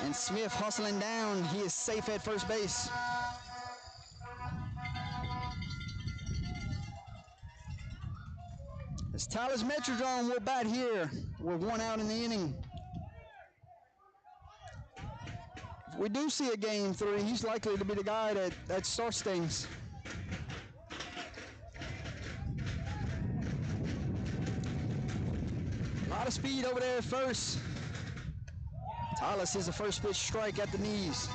And Smith hustling down. He is safe at first base. As Tyler's Metrodome will bat here with 1 out in the inning. If we do see a game 3, he's likely to be the guy that starts things. A lot of speed over there at first. Tyler sees the first pitch strike at the knees.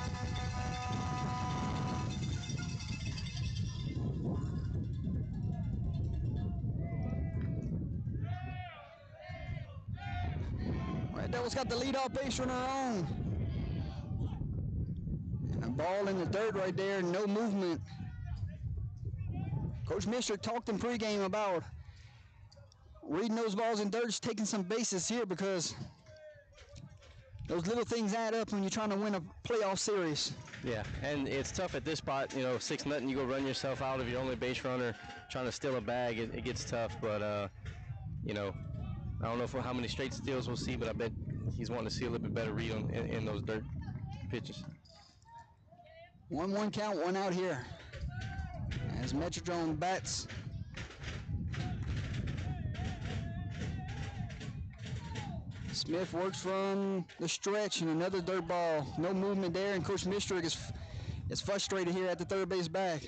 Red Devils got the leadoff base runner on. And a ball in the dirt right there, no movement. Coach Mishra talked in pregame about reading those balls in dirt, taking some bases here because those little things add up when you're trying to win a playoff series. Yeah, and it's tough at this spot. 6-0, you go run yourself out of your only base runner, trying to steal a bag. It gets tough, but I don't know how many straight steals we'll see, but I bet he's wanting to see a little bit better read in those dirt pitches. 1-1 count, 1 out here. As Metrodome bats. Smith works from the stretch and another dirt ball. No movement there, and Coach Mistrick is frustrated here at the third base back.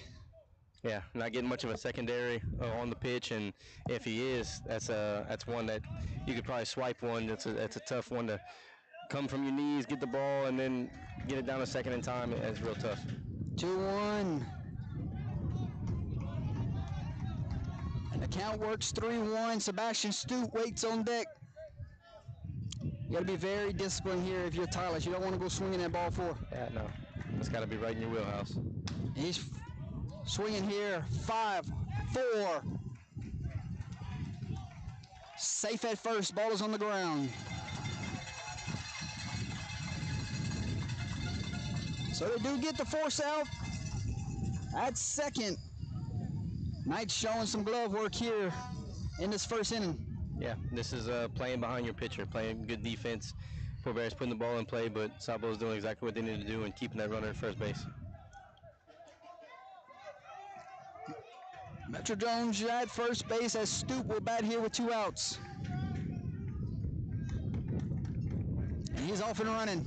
Yeah, not getting much of a secondary on the pitch, and if he is, that's one that you could probably swipe one. That's a tough one to come from your knees, get the ball, and then get it down a second in time. It's real tough. 2-1. And the count works 3-1. Sebastian Stute waits on deck. You got to be very disciplined here if you're Tyler. You don't want to go swinging that ball for. Yeah, no. That's got to be right in your wheelhouse. He's swinging here. 5-4. Safe at first. Ball is on the ground. So they do get the force out at second. Knight showing some glove work here in this first inning. Yeah, this is playing behind your pitcher, playing good defense. Port Barre's putting the ball in play, but Sabo's doing exactly what they need to do and keeping that runner at first base. Metro Jones at first base as Stoop will bat here with 2 outs. And he's off and running.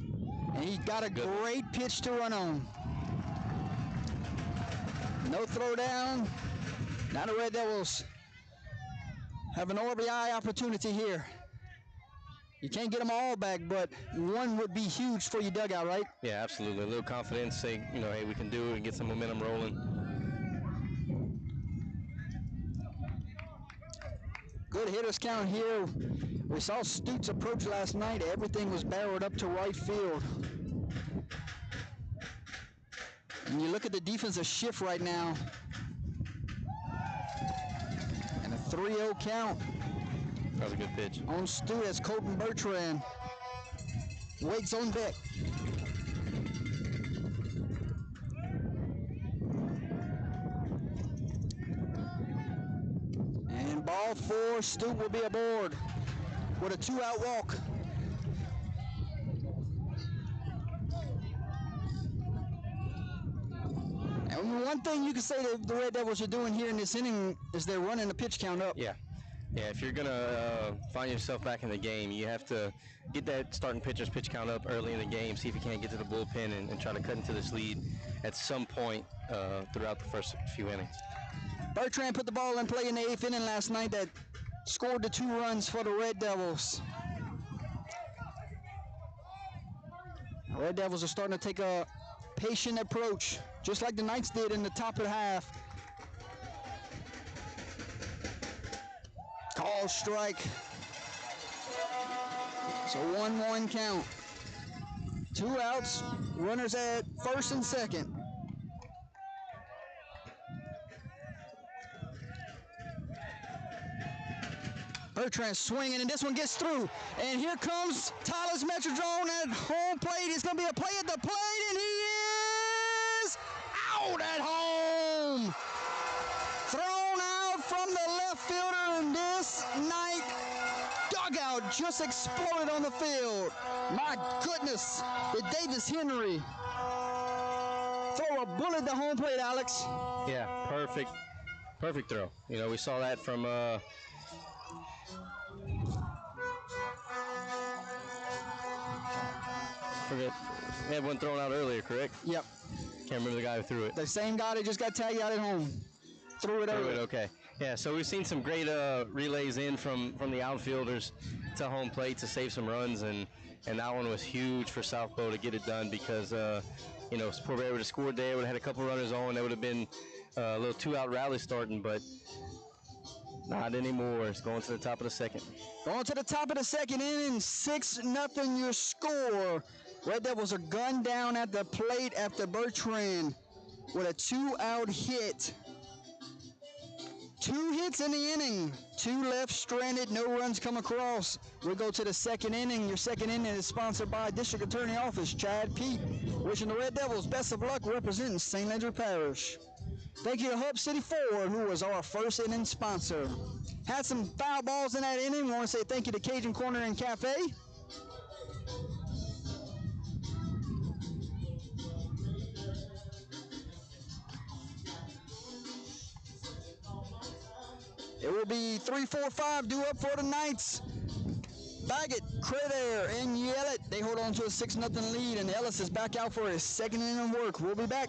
And he got a great pitch to run on. No throw down. Now the Red Devils have an RBI opportunity here. You can't get them all back, but one would be huge for your dugout, right? Yeah, absolutely. A little confidence, say, hey, we can do it and get some momentum rolling. Good hitters count here. We saw Stutes approach last night. Everything was barreled up to right field. And you look at the defensive shift right now. And a 3-0 count. That was a good pitch. On Stute as Colton Bertrand waits on deck. And ball 4, Stute will be aboard with a 2-out walk. And one thing you can say that the Red Devils are doing here in this inning is they're running the pitch count up. Yeah, if you're going to find yourself back in the game, you have to get that starting pitcher's pitch count up early in the game, see if you can't get to the bullpen and try to cut into this lead at some point throughout the first few innings. Bertrand put the ball in play in the 8th inning last night that scored the 2 runs for the Red Devils. The Red Devils are starting to take a patient approach, just like the Knights did in the top of the half. Call strike. So 1-1 count. 2 outs, runners at first and second. Bertrand swinging, and this one gets through. And here comes Tyler's Metrodrone at home plate. It's going to be a play at the plate, and he is out at home. Thrown out from the left fielder, and this night dugout just exploded on the field. My goodness, did Davis Henry throw a bullet to home plate, Alex? Yeah, perfect throw. You know, we saw that from forget, we had one thrown out earlier, correct? Yep. Can't remember the guy who threw it. The same guy that just got tagged out at home. Threw it over. Okay. Yeah, so we've seen some great relays in from the outfielders to home plate to save some runs, and that one was huge for South Bow to get it done because, you know, Port Barre would have scored there, would have had a couple runners on, there would have been a little two-out rally starting, but not anymore. It's going to the top of the second. Going to the top of the second inning, 6-0 your score. Red Devils are gunned down at the plate after Bertrand with a two-out hit. 2 hits in the inning, 2 left stranded, no runs come across. We go to the second inning. Your second inning is sponsored by District Attorney Office, Chad Pete. Wishing the Red Devils best of luck representing St. Ledger Parish. Thank you to Hub City Ford, who was our first inning sponsor. Had some foul balls in that inning. Want to say thank you to Cajun Corner and Cafe. It will be 3-4-5 due up for the Knights. Baggett, Cradair, and Yellett. They hold on to a 6-0 lead, and Ellis is back out for his second inning work. We'll be back.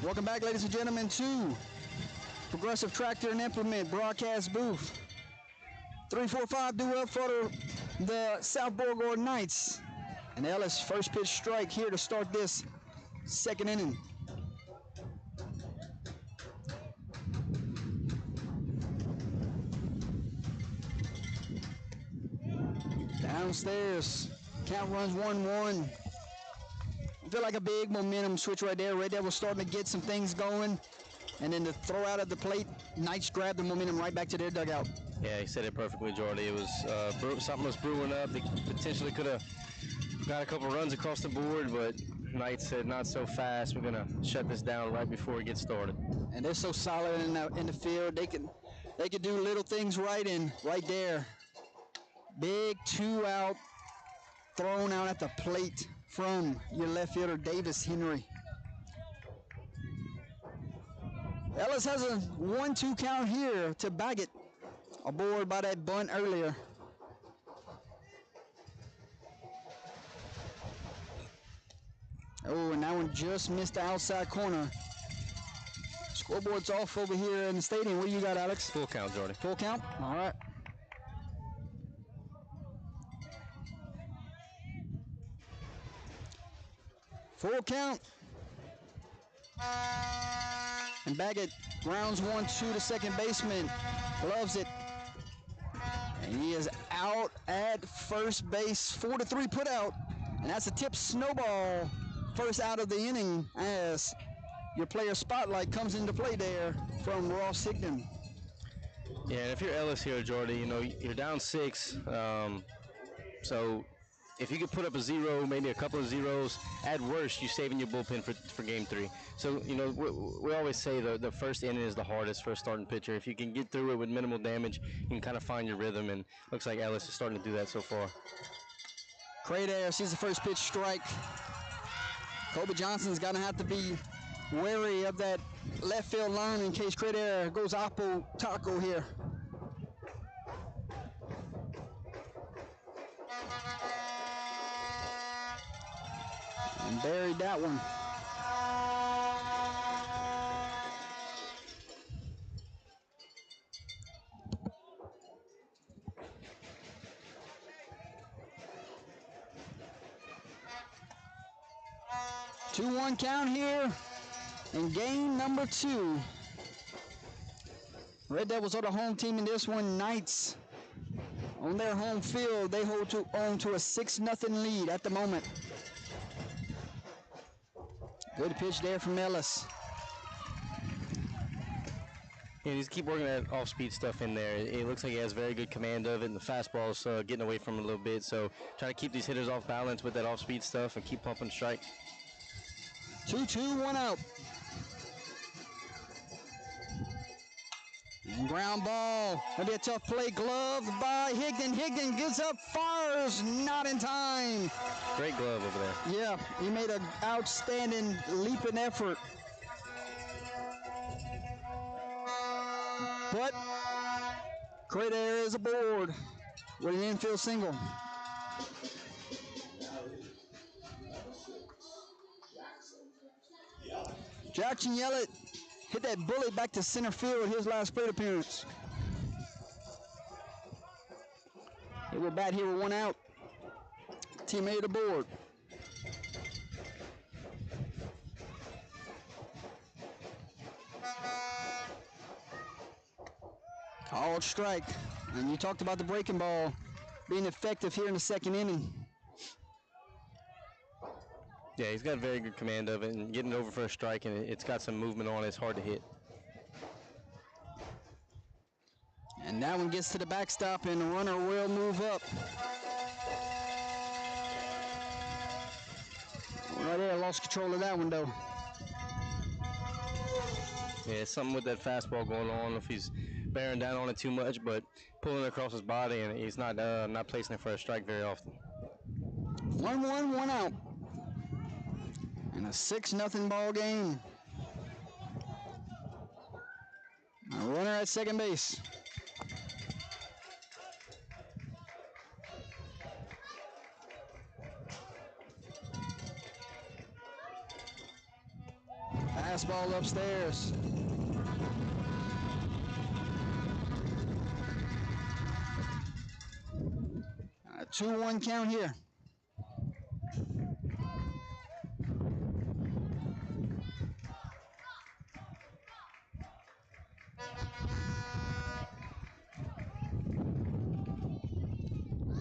Welcome back, ladies and gentlemen, to Progressive Tractor and Implement broadcast booth. 3-4-5 due up for the South Beauregard Knights. And Ellis, first pitch strike here to start this second inning. Downstairs, count runs 1-1. I feel like a big momentum switch right there. Red Devils starting to get some things going. And then the throw out of the plate, Knights grab the momentum right back to their dugout. Yeah, he said it perfectly, Jordy. It was something was brewing up. They potentially could have got a couple runs across the board, but Knights said not so fast. We're gonna shut this down right before it gets started. And they're so solid in the field. They can do little things right, and right there, big 2-out thrown out at the plate from your left fielder Davis Henry. Ellis has a 1-2 count here to Baggett, aboard by that bunt earlier. Oh, and that one just missed the outside corner. Scoreboard's off over here in the stadium. What do you got, Alex? Full count, Jordy. Full count? All right. Full count. And Baggett grounds 1-2 to second baseman. Loves it. And he is out at first base. 4-3 put out. And that's a tip snowball. First out of the inning as your player spotlight comes into play there from Ross Higdon. Yeah, and if you're Ellis here, Jordy, you know, you're down 6. So if you could put up a 0, maybe a couple of zeros, at worst, you're saving your bullpen for game 3. So, you know, we always say the first inning is the hardest for a starting pitcher. If you can get through it with minimal damage, you can kind of find your rhythm, and looks like Ellis is starting to do that so far. Cradair sees the first pitch strike. Kobe Johnson's going to have to be wary of that left field line in case Cradair goes Oppo Taco here. And buried that one. 2-1 count here in game number 2. Red Devils are the home team in this one. Knights on their home field, they hold on to a 6-0 lead at the moment. Good pitch there from Ellis. Yeah, just keep working that off-speed stuff in there. It looks like he has very good command of it, and the fastball's getting away from him a little bit. So try to keep these hitters off balance with that off-speed stuff and keep pumping strikes. 2-2, 1 out. And ground ball. Gonna be a tough play. Glove by Higdon. Higdon gives up, fires, not in time. Great glove over there. Yeah, he made an outstanding leaping effort. But Crater is aboard with an infield single. Jackson Yellett hit that bullet back to center field his last plate appearance. He will bat here with 1 out. Teammate aboard. Called strike. And you talked about the breaking ball being effective here in the second inning. Yeah, he's got very good command of it, and getting it over for a strike, and it's got some movement on it. It's hard to hit. And that one gets to the backstop, and the runner will move up. Right there, lost control of that one, though. Yeah, something with that fastball going on. If he's bearing down on it too much, but pulling it across his body, and he's not placing it for a strike very often. 1-1, 1 out. And a 6-0 ball game. A runner at second base. Fastball upstairs. A 2-1 count here.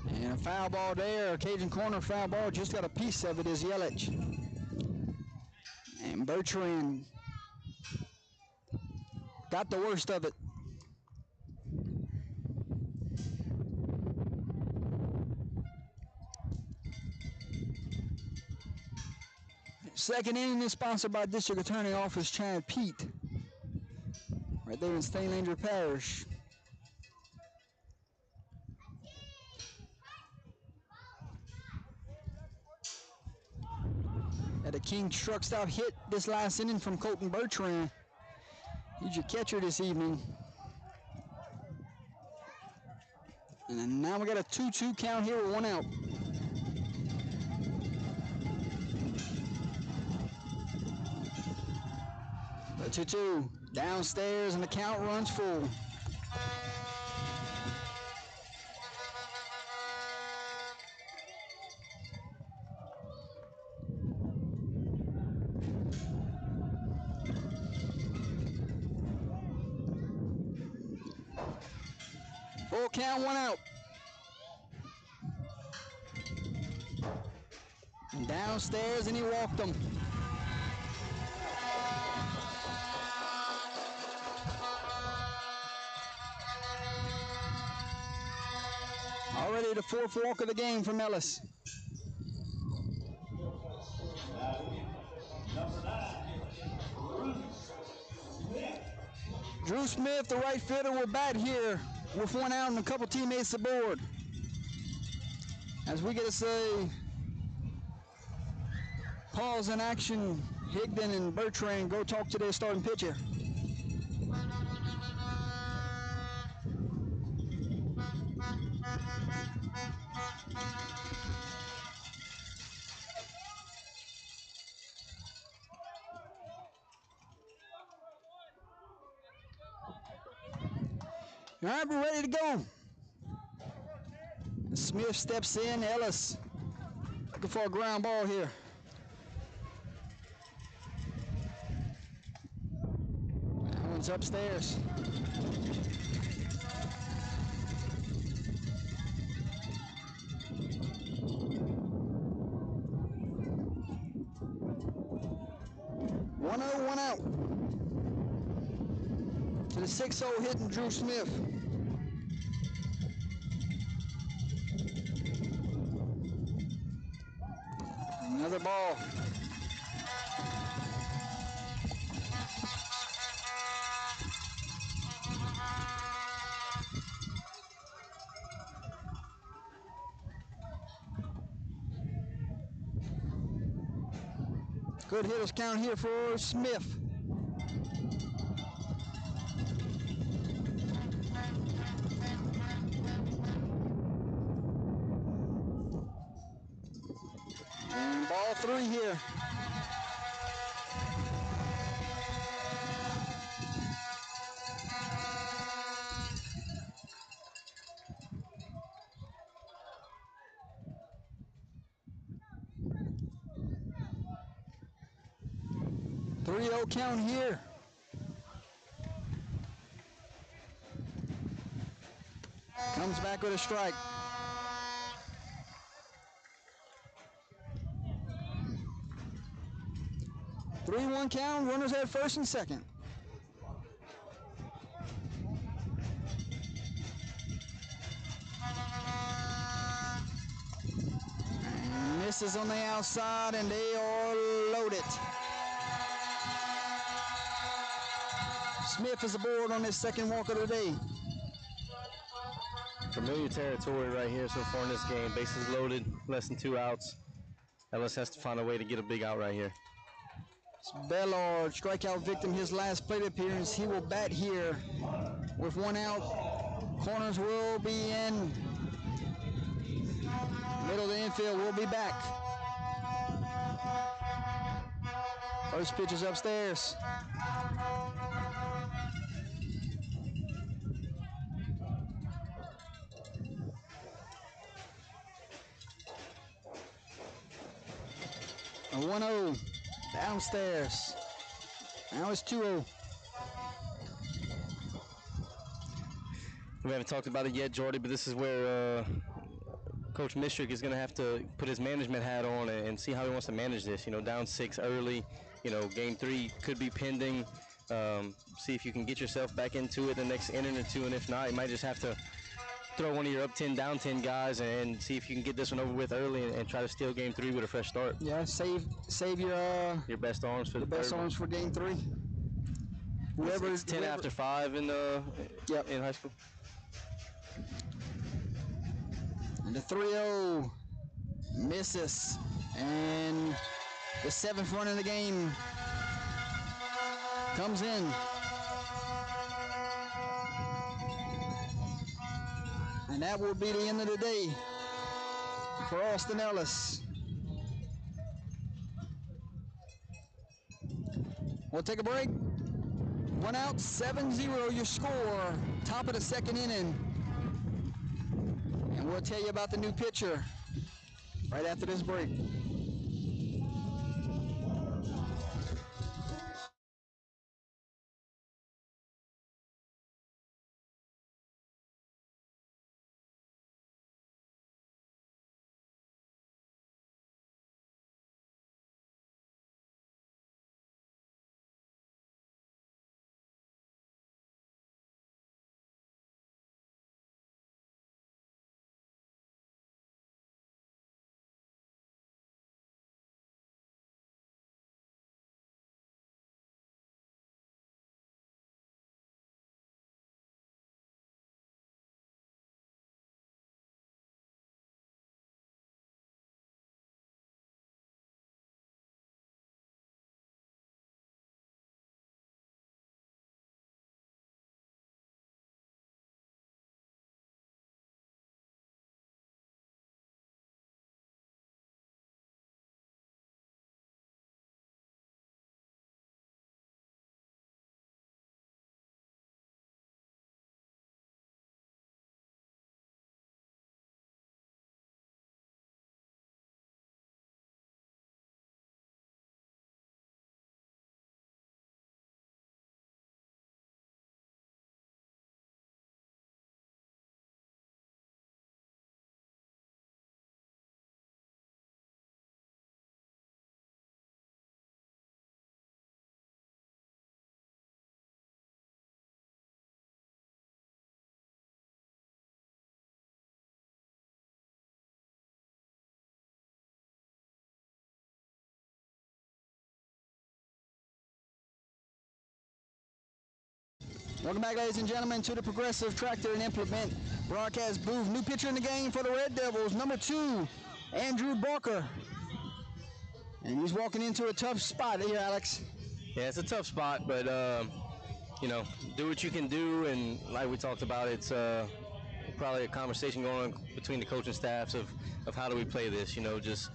And a foul ball there, Cajun corner foul ball, just got a piece of it is Yelich. And Bertrand got the worst of it. Second inning is sponsored by District Attorney Office Chad Pete, right there in St. Andrew Parish. Had a king truck stop hit this last inning from Colton Bertrand. He's your catcher this evening. And then now we got a 2-2 count here with 1 out. The 2-2 downstairs and the count runs full. Full count, 1 out. And downstairs, and he walked them. Already the 4th walk of the game from Ellis. Drew Smith, the right fielder, will bat here with 1 out and a couple teammates aboard. As we get to say, pause in action. Higdon and Bertrand go talk to their starting pitcher. All right, we're ready to go. Smith steps in. Ellis looking for a ground ball here. It's upstairs. One out. To the 6-0 hitting Drew Smith. Another ball. Good hitters count here for Smith. And ball 3 here. Three-0 count here. Comes back with a strike. Three-one count. Runners at first and second. And misses on the outside, and they are loaded. Smith is aboard on his second walk of the day. Familiar territory right here so far in this game. Bases loaded, less than 2 outs. Ellis has to find a way to get a big out right here. It's Bellard, strikeout victim, his last plate appearance. He will bat here with 1 out. Corners will be in. Middle of the infield will be back. First pitch is upstairs. A 1-0 downstairs. Now it's 2-0. We haven't talked about it yet, Jordy, but this is where Coach Mistrick is going to have to put his management hat on and see how he wants to manage this. You know, down 6 early. You know, game 3 could be pending. See if you can get yourself back into it the next inning or two, and if not, you might just have to throw one of your up 10, down 10 guys and see if you can get this one over with early and try to steal game 3 with a fresh start. Yeah, save your best arms for the best third arms for game 3. Whoever it's 10 after 5 in in high school. And the 3-0 misses, and the 7th run in the game comes in. And that will be the end of the day for Austin Ellis. We'll take a break. 1 out, 7-0 your score. Top of the second inning. And we'll tell you about the new pitcher right after this break. Welcome back, ladies and gentlemen, to the Progressive Tractor and Implement broadcast booth. New pitcher in the game for the Red Devils, number 2, Andrew Barker. And he's walking into a tough spot here, Alex. Yeah, it's a tough spot, but, you know, do what you can do. And like we talked about, it's probably a conversation going on between the coaching staffs of how do we play this, you know, just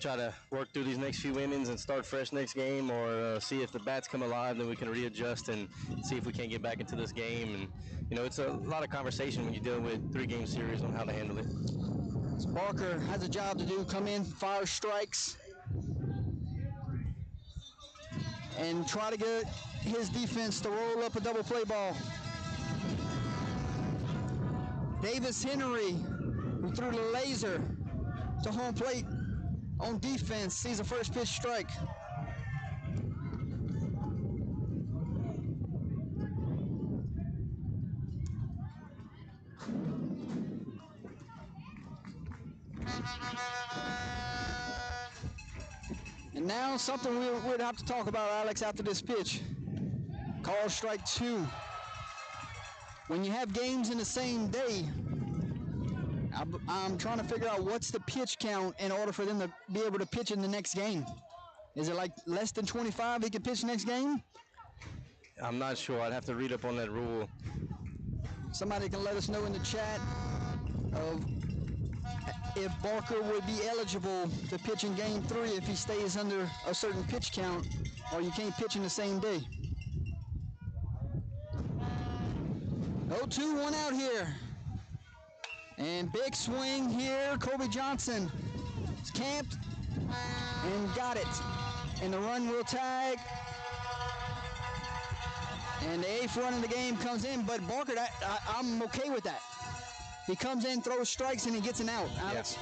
try to work through these next few innings and start fresh next game, or see if the bats come alive, then we can readjust and see if we can't get back into this game. And, you know, it's a lot of conversation when you're dealing with 3-game series on how to handle it. Barker has a job to do, come in, fire strikes, and try to get his defense to roll up a double play ball. Davis Henry, who threw the laser to home plate on defense, sees a first pitch strike. And now something we'd have to talk about, Alex, after this pitch. Call strike 2. When you have games in the same day, I'm trying to figure out what's the pitch count in order for them to be able to pitch in the next game. Is it like less than 25 he can pitch next game? I'm not sure. I'd have to read up on that rule. Somebody can let us know in the chat of if Barker would be eligible to pitch in game 3 if he stays under a certain pitch count, or you can't pitch in the same day. 0-2, 1 out here. And big swing here. Kobe Johnson is camped and got it. And the run will tag. And the 8th run of the game comes in, but Barker, I'm okay with that. He comes in, throws strikes, and he gets an out. Alex?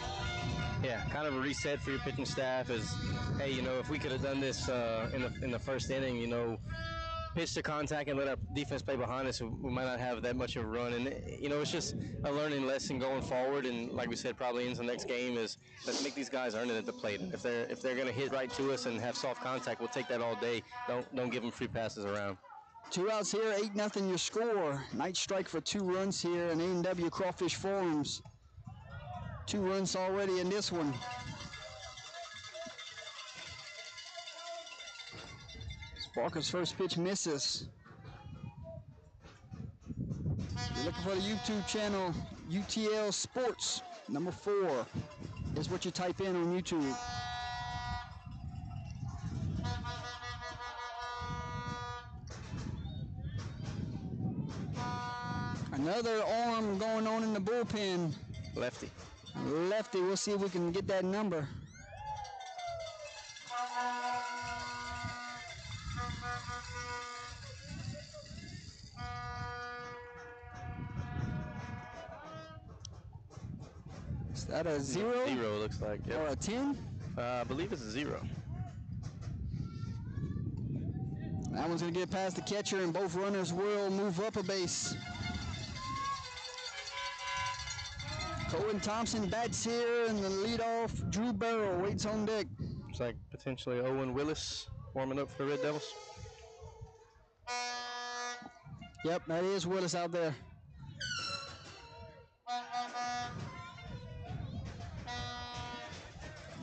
Yeah, kind of a reset for your pitching staff is, hey, you know, if we could have done this in the first inning, you know, pitch to contact and let our defense play behind us, we might not have that much of a run. And, you know, it's just a learning lesson going forward. And like we said, probably into the next game is let's make these guys earn it at the plate. If they're going to hit right to us and have soft contact, we'll take that all day. Don't give them free passes around. 2 outs here, 8-0 your score. Night strike for 2 runs here in A&W Crawfish Farms. 2 runs already in this one. Barker's first pitch misses. You're looking for the YouTube channel, UTL Sports, number 4 is what you type in on YouTube. Another arm going on in the bullpen. Lefty. Lefty, we'll see if we can get that number. Is that a 0? 0 looks like, yep. Or a 10? I believe it's a 0. That one's going to get past the catcher, and both runners will move up a base. Cohen Thompson bats here, and the leadoff Drew Barrow waits on deck. Looks like potentially Owen Willis warming up for the Red Devils. Yep, that is Willis out there.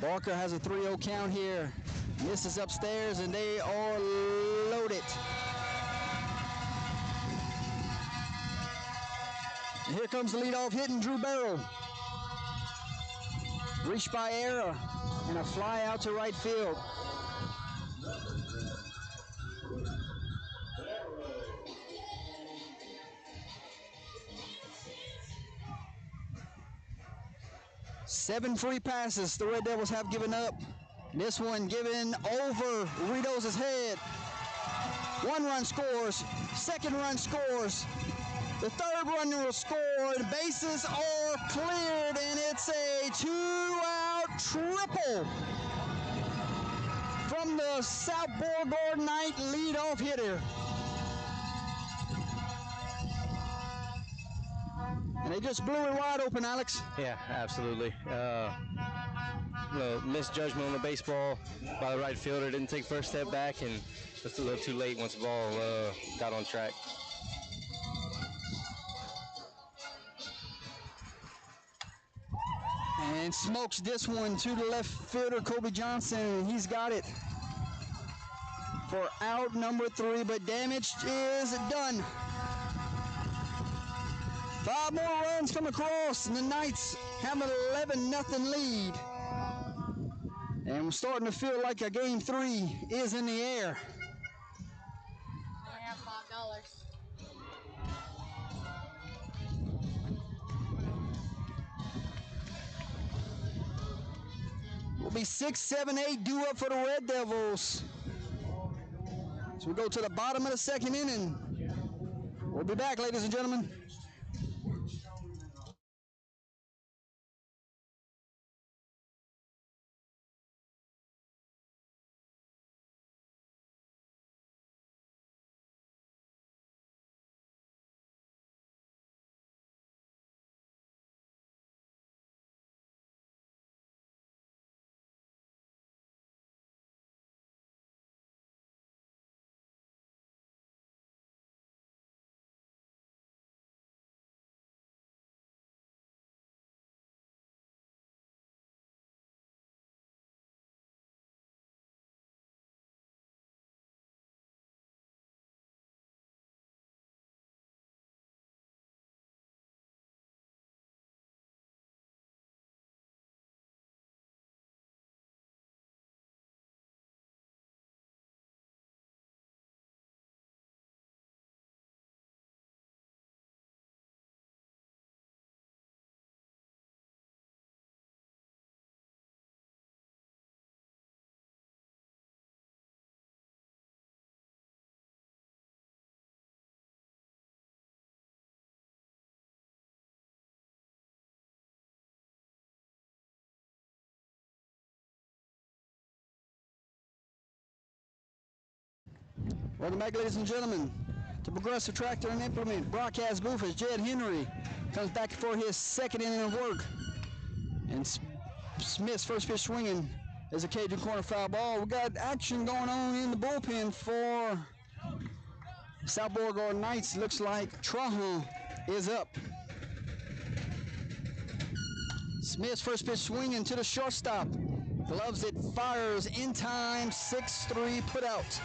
Barker has a 3-0 count here. Misses upstairs, and they are loaded. And here comes the leadoff hitting Drew Barrow. Reached by error, and a fly out to right field. Seven free passes the Red Devils have given up. This one given over Ritos' head. 1 run scores, 2nd run scores. The 3rd run will score, the bases are cleared, and it's a 2-out triple from the South Beauregard Knight leadoff hitter. And they just blew it wide open, Alex. Yeah, absolutely. Misjudgment on the baseball by the right fielder. Didn't take first step back, and just a little too late once the ball got on track. And smokes this one to the left fielder, Kobe Johnson, and he's got it for out number 3, but damage is done. 5 more runs come across, and the Knights have an 11-0 lead. And we're starting to feel like a game 3 is in the air. I have $5. Will be 6, 7, 8 due up for the Red Devils. So we go to the bottom of the second inning. We'll be back, ladies and gentlemen. Welcome back, ladies and gentlemen, to Progressive Tractor and Implement broadcast booth as Jed Henry comes back for his second inning of work. And Smith's first pitch swinging is a Cajun corner foul ball. We got action going on in the bullpen for South Beauregard Knights. Looks like Trahan is up. Smith's first pitch swinging to the shortstop. Gloves it, fires in time, 6-3 put out.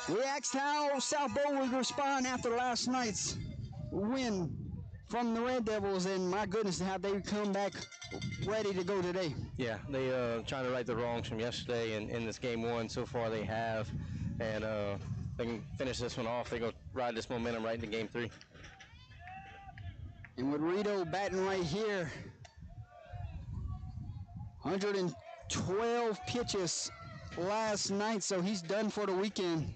We asked how South Bow would respond after last night's win from the Red Devils, and my goodness, how they come back ready to go today. Yeah, they trying to right the wrongs from yesterday in this game 1. So far they have, and they can finish this one off. They go ride this momentum right into game 3. And with Rito batting right here, 112 pitches last night, so he's done for the weekend.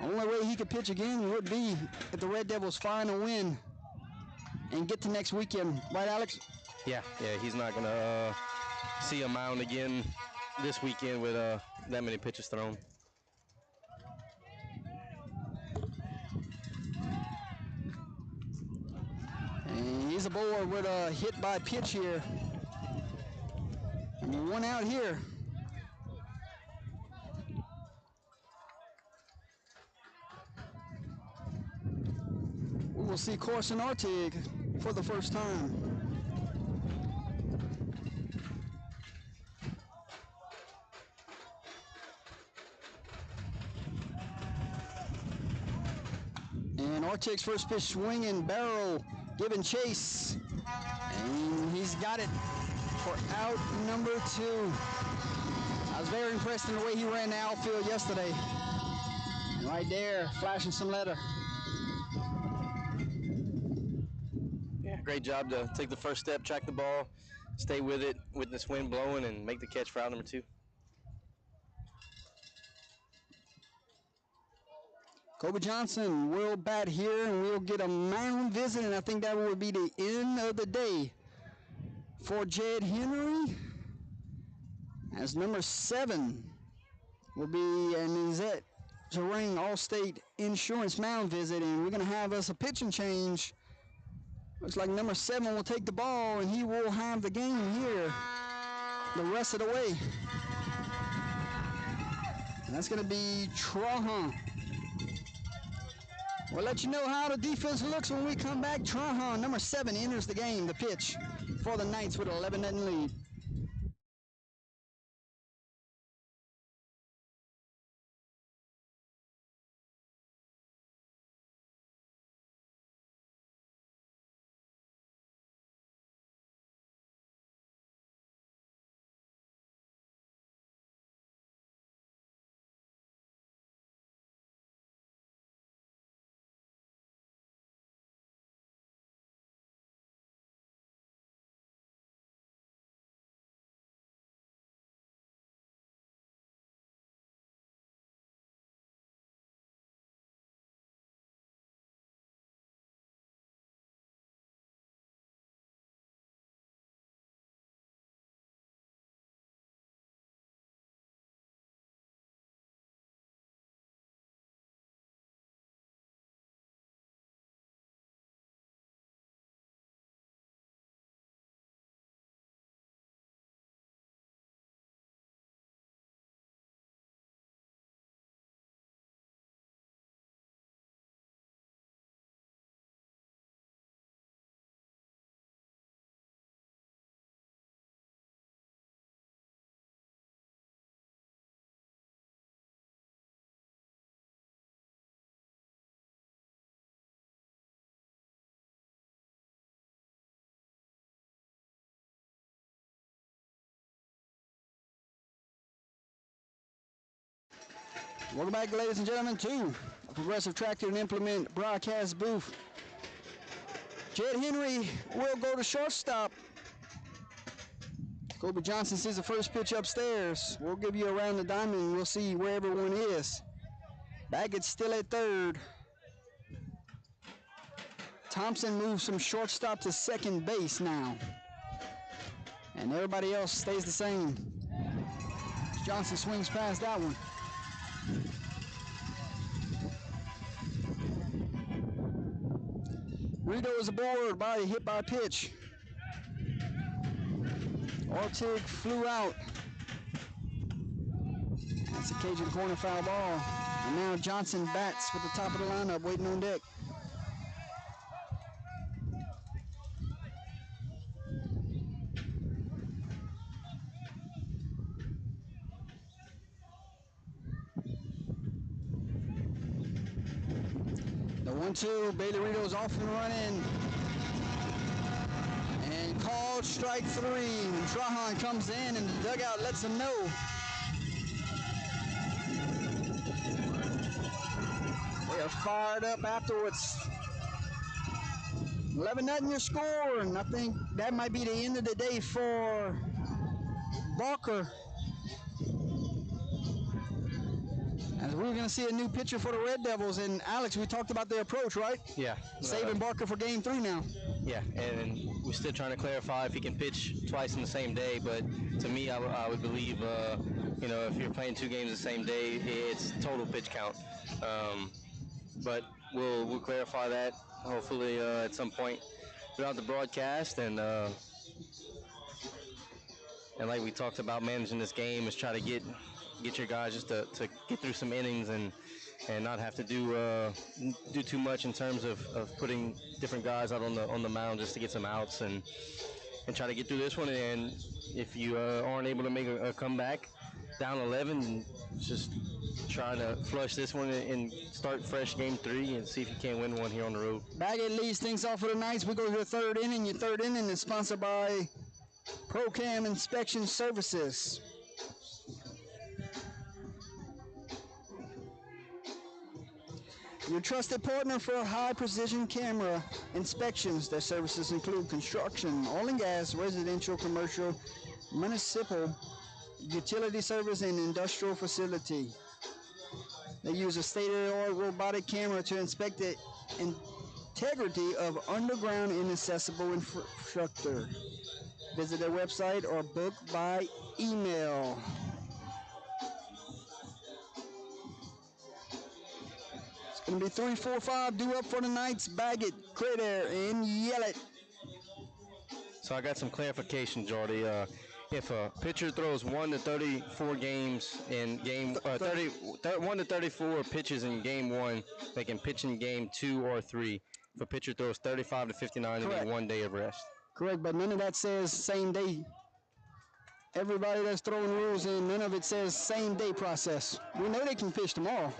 Only way he could pitch again would be if the Red Devils find a win and get to next weekend. Right, Alex? Yeah, he's not going to see a mound again this weekend with that many pitches thrown. And he's aboard with a hit by pitch here. And 1 out here. We will see Corson Artig for the first time. And Artig's first pitch swinging, Barrow giving chase. And he's got it for out number 2. I was very impressed in the way he ran the outfield yesterday. And right there, flashing some letter. Yeah, great job to take the first step, track the ball, stay with it with this wind blowing, and make the catch for out number 2. Kobe Johnson will bat here, and we'll get a mound visit, and I think that will be the end of the day for Jed Henry. As number 7 will be an Izette Zarang All-State Insurance mound visit, and we're going to have us a pitching change. Looks like number 7 will take the ball, and he will have the game here the rest of the way. And that's going to be Trahan. We'll let you know how the defense looks when we come back. Trahan, number 7, enters the game. The pitch for the Knights with an 11-0 lead. Welcome back, ladies and gentlemen, to a Progressive Tractor and Implement broadcast booth. Jed Henry will go to shortstop. Kobe Johnson sees the first pitch upstairs. We'll give you around the diamond. We'll see where everyone is. Baggett's still at third. Thompson moves from shortstop to second base now. And everybody else stays the same. Johnson swings past that one. Rito is aboard by a hit by pitch. Ortig flew out. That's a Cajun corner foul ball. And now Johnson bats with the top of the lineup, waiting on deck. The 1-2, Bailey Rito's off and running. And called strike 3. And Trahan comes in and the dugout lets him know. They are fired up afterwards. 11-0 your score, and I think that might be the end of the day for Barker. As we're going to see a new pitcher for the Red Devils. And Alex, we talked about their approach, right? Yeah. Saving Barker for game 3 now. Yeah, and we're still trying to clarify if he can pitch twice in the same day. But to me, I would believe, if you're playing 2 games the same day, it's total pitch count. But we'll clarify that hopefully at some point throughout the broadcast. And like we talked about, managing this game is try to get your guys just to get through some innings and not have to do too much in terms of putting different guys out on the mound just to get some outs and try to get through this one. And if you aren't able to make a comeback down 11, just try to flush this one and start fresh game 3 and see if you can't win one here on the road. Baggett leads things off for the Knights. We go to the 3rd inning. Your 3rd inning is sponsored by ProCam Inspection Services. Your trusted partner for high-precision camera inspections. Their services include construction, oil and gas, residential, commercial, municipal, utility service, and industrial facility. They use a state-of-the-art robotic camera to inspect the integrity of underground inaccessible infrastructure. Visit their website or book by email. It's going to be 3, 4, 5 due up for the Knights. Baggett, Crater, and Yell It. So I got some clarification, Jordy. If a pitcher throws 1 to 34 games in game 1 to 34 pitches in game 1, they can pitch in game 2 or 3. If a pitcher throws 35 to 59, they Correct. need 1 day of rest. Correct, but none of that says same day. Everybody that's throwing rules in, none of it says same day process. We know they can pitch tomorrow.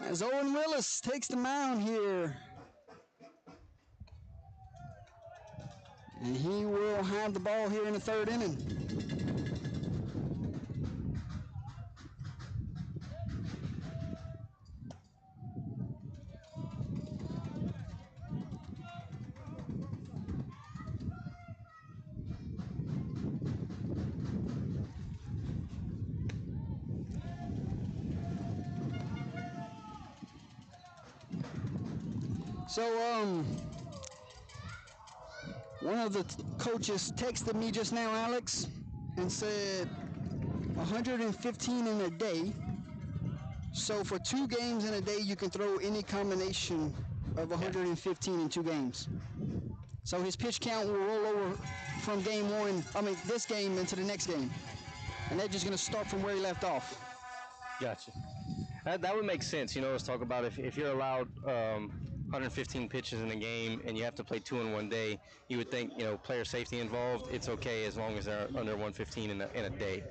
As Owen Willis takes the mound here. And he will have the ball here in the third inning. So, one of the coaches texted me just now, Alex, and said 115 in a day. So for 2 games in a day, you can throw any combination of 115 in 2 games. So his pitch count will roll over from this game into the next game. And they're just going to start from where he left off. Gotcha. That would make sense. Let's talk about if you're allowed 115 pitches in a game and you have to play 2 in 1 day, you would think, player safety involved, it's okay as long as they're under 115 in a day.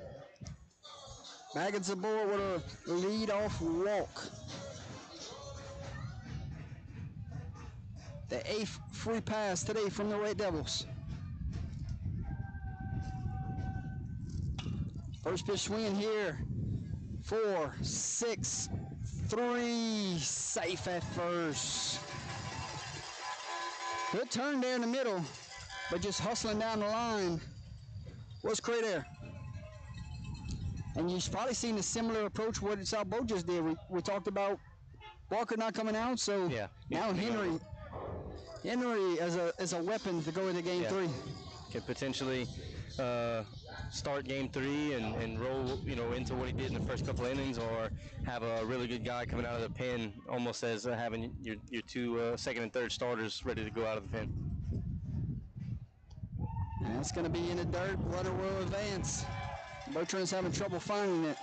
Baggett's aboard with a lead-off walk. The 8th free pass today from the Red Devils. First pitch swing here. 4, 6, 3, safe at first. Good turn there in the middle, but just hustling down the line was Cray there. And you've probably seen a similar approach what South Bow just did. We talked about Walker not coming out, so yeah. Now Henry as a weapon to go into game 3. Can potentially start game 3 and roll into what he did in the first couple innings, or have a really good guy coming out of the pen, almost as having your 2 second and third starters ready to go out of the pen. And it's going to be in the dirt. Runner will advance. Bertrand's having trouble finding it.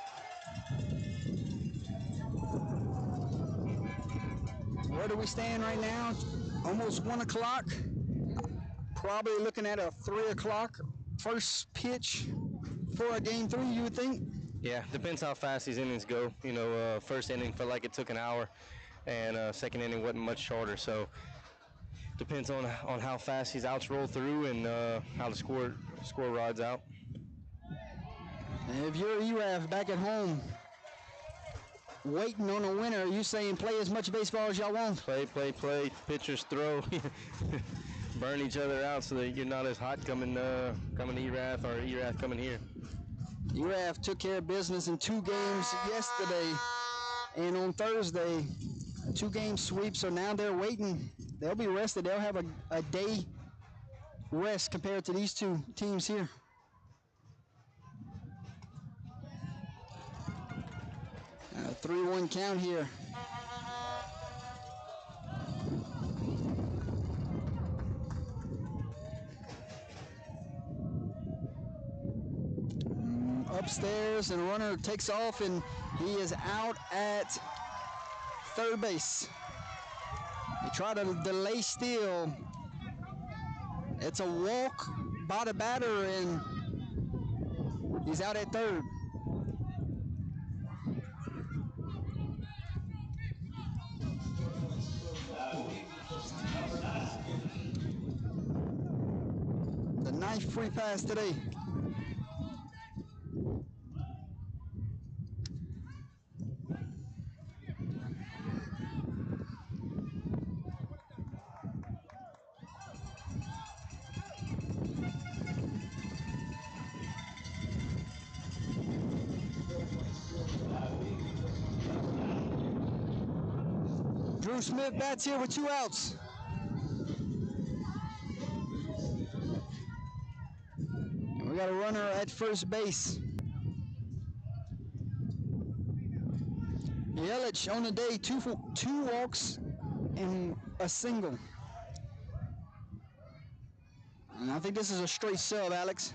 Where do we stand right now? Almost 1 o'clock. Probably looking at a 3 o'clock first pitch for a game 3, you would think? Yeah, depends how fast these innings go. First inning felt like it took an hour, and second inning wasn't much shorter. So depends on how fast these outs roll through and how the score rides out. And if you're ERAF back at home, waiting on a winner, are you saying play as much baseball as y'all want? Play. Pitchers throw. Burn each other out so that you're not as hot coming to ERAF or ERAF coming here. ERAF took care of business in 2 games yesterday and on Thursday. A 2-game sweep, so now they're waiting. They'll be rested. They'll have a day rest compared to these 2 teams here. A 3-1 count here. Upstairs, and the runner takes off, and he is out at third base. They try to delay steal. It's a walk by the batter, and he's out at third. The 9th free pass today. Drew Smith bats here with 2 outs. And we got a runner at first base. Yelich on the day, two walks and a single. And I think this is a straight sub, Alex.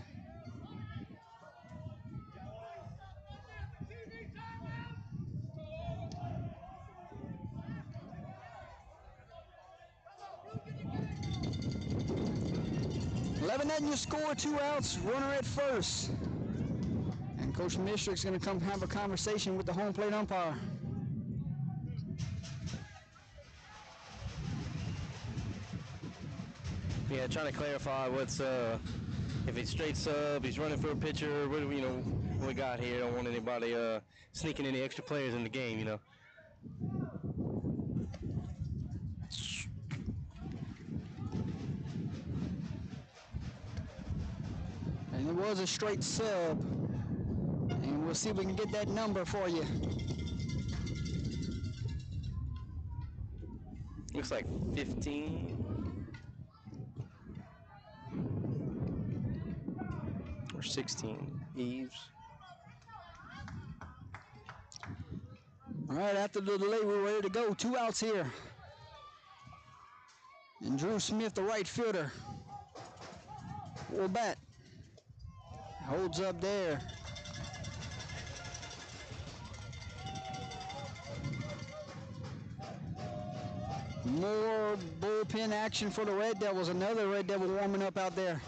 Nothing your score, 2 outs, runner at first. And Coach Mistrick's going to come have a conversation with the home plate umpire. Yeah, trying to clarify what's if it's straight sub, he's running for a pitcher. What do we, what we got here? Don't want anybody sneaking any extra players in the game, And it was a straight sub. And we'll see if we can get that number for you. Looks like 15 or 16. Eves. All right, after the delay, we're ready to go. 2 outs here. And Drew Smith, the right fielder, will bat. Holds up there. More bullpen action for the Red Devils. Another Red Devil warming up out there.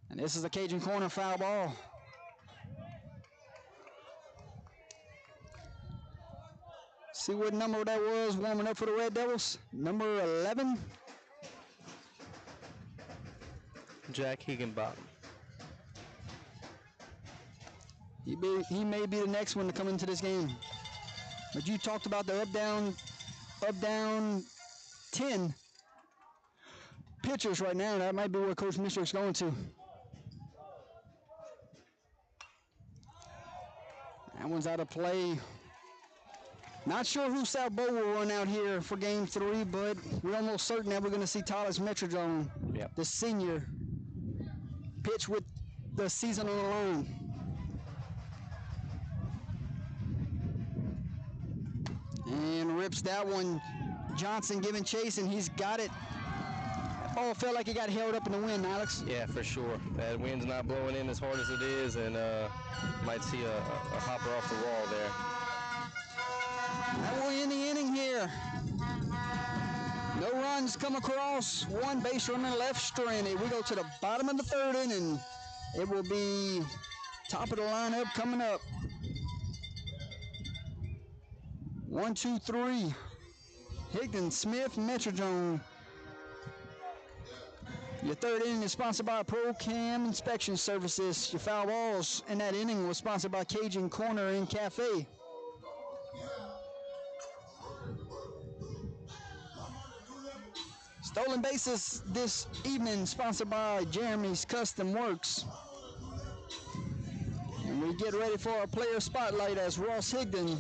And this is the Cajun corner foul ball. See what number that was warming up for the Red Devils? Number 11. Jack Higginbottom. He may be the next one to come into this game. But you talked about the up down 10 pitchers right now. That might be where Coach Mistrick's going to. That one's out of play. Not sure who South Bow will run out here for game 3, but we're almost certain that we're going to see Thomas Metrodome, the senior, pitch with the season on the line. And rips that one. Johnson giving chase, and he's got it. That ball felt like it got held up in the wind, Alex. Yeah, for sure. That wind's not blowing in as hard as it is, and might see a hopper off the wall there. That will end the inning here. No runs come across. 1 base runner left stranded. We go to the bottom of the 3rd inning. It will be top of the lineup coming up. 1, 2, 3. Higdon, Smith, Metrodome. Your 3rd inning is sponsored by ProCam Inspection Services. Your foul balls in that inning was sponsored by Cajun Corner and Cafe. Stolen bases this evening sponsored by Jeremy's Custom Works. And we get ready for a player spotlight as Ross Higdon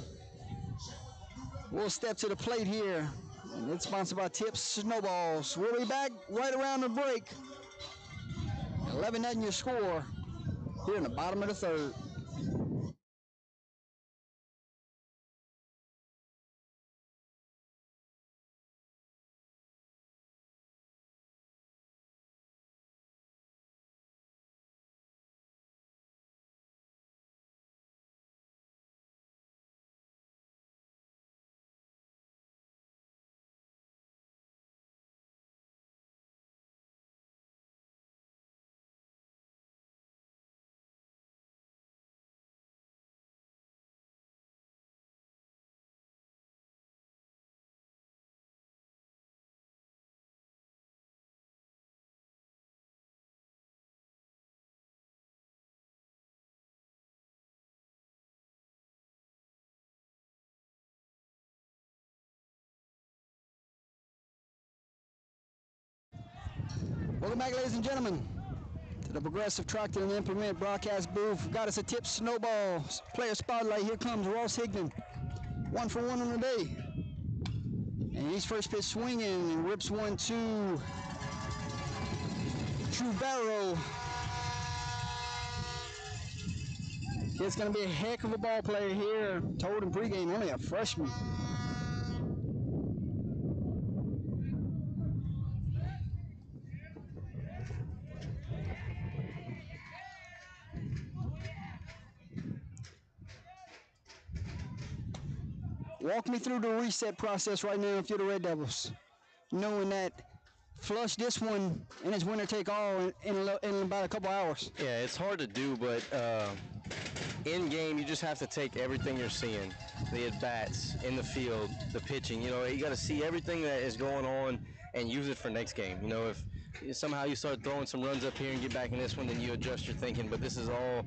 will step to the plate here. And it's sponsored by Tips Snowballs. We'll be back right around the break. 11-0 your score here in the bottom of the 3rd. Welcome back, ladies and gentlemen, to the Progressive Tractor and Implement broadcast booth. Got us a Tip Snowball player spotlight. Here comes Ross Higdon. 1 for 1 on the day. And he's first pitch swinging and rips 1-2. True Barrow. Kid's going to be a heck of a ball player here. Told him pregame, only a freshman. Walk me through the reset process right now if you're the Red Devils, knowing that flush this one and it's winner take all in about a couple hours. Yeah, it's hard to do, but in game you just have to take everything you're seeing, the at-bats, in the field, the pitching. You know, you got to see everything that is going on and use it for next game. You know, if somehow you start throwing some runs up here and get back in this one, then you adjust your thinking. But this is all,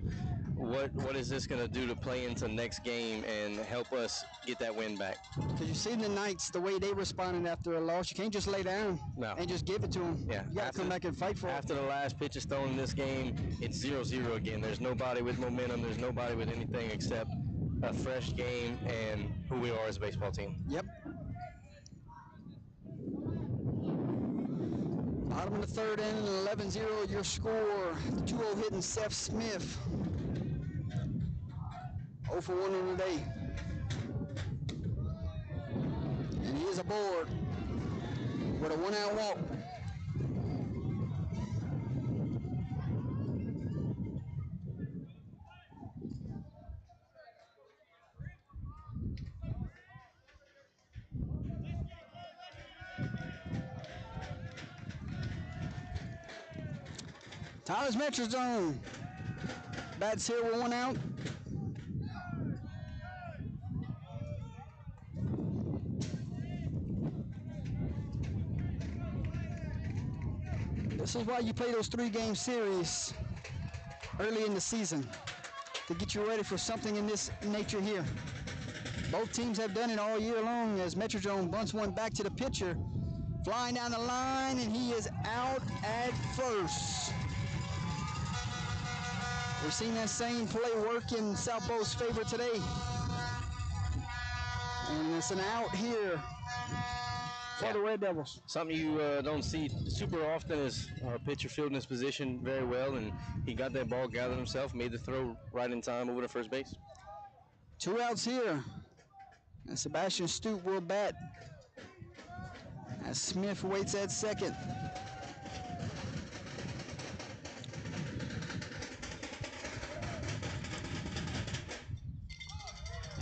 what is this going to do to play into next game and help us get that win back? Because you've seen the Knights, the way they responded after a loss. You can't just lay down and just give it to them. Yeah. You got to come back and fight for it. After the last pitch is thrown in this game, it's 0-0 again. There's nobody with momentum. There's nobody with anything except a fresh game and who we are as a baseball team. Yep. Bottom of the third inning, 11-0 your score. 2-0 hitting Seth Smith. 0 for 1 on the day. And he is aboard with a 1-out walk. Tyler's Metro Zone. Bats here with 1 out. This is why you play those 3-game series early in the season, to get you ready for something in this nature here. Both teams have done it all year long as Metrodome bunts one back to the pitcher. Flying down the line, and he is out at first. We've seen that same play work in South Bow's favor today. And it's an out here for the Red Devils. Something you don't see super often is our pitcher fielding his position very well, and he got that ball, gathered himself, made the throw right in time over to first base. 2 outs here. And Sebastian Stute will bat as Smith waits at second.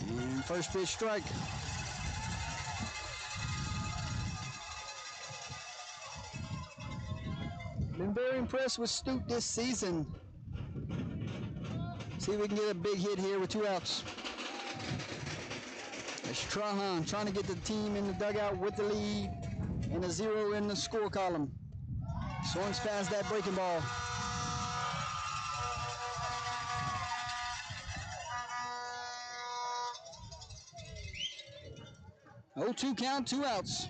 And first pitch strike. Been very impressed with Stute this season. See if we can get a big hit here with 2 outs. It's Trahan trying to get the team in the dugout with the lead and a 0 in the score column. Swings past that breaking ball. Oh, 2 count, 2 outs.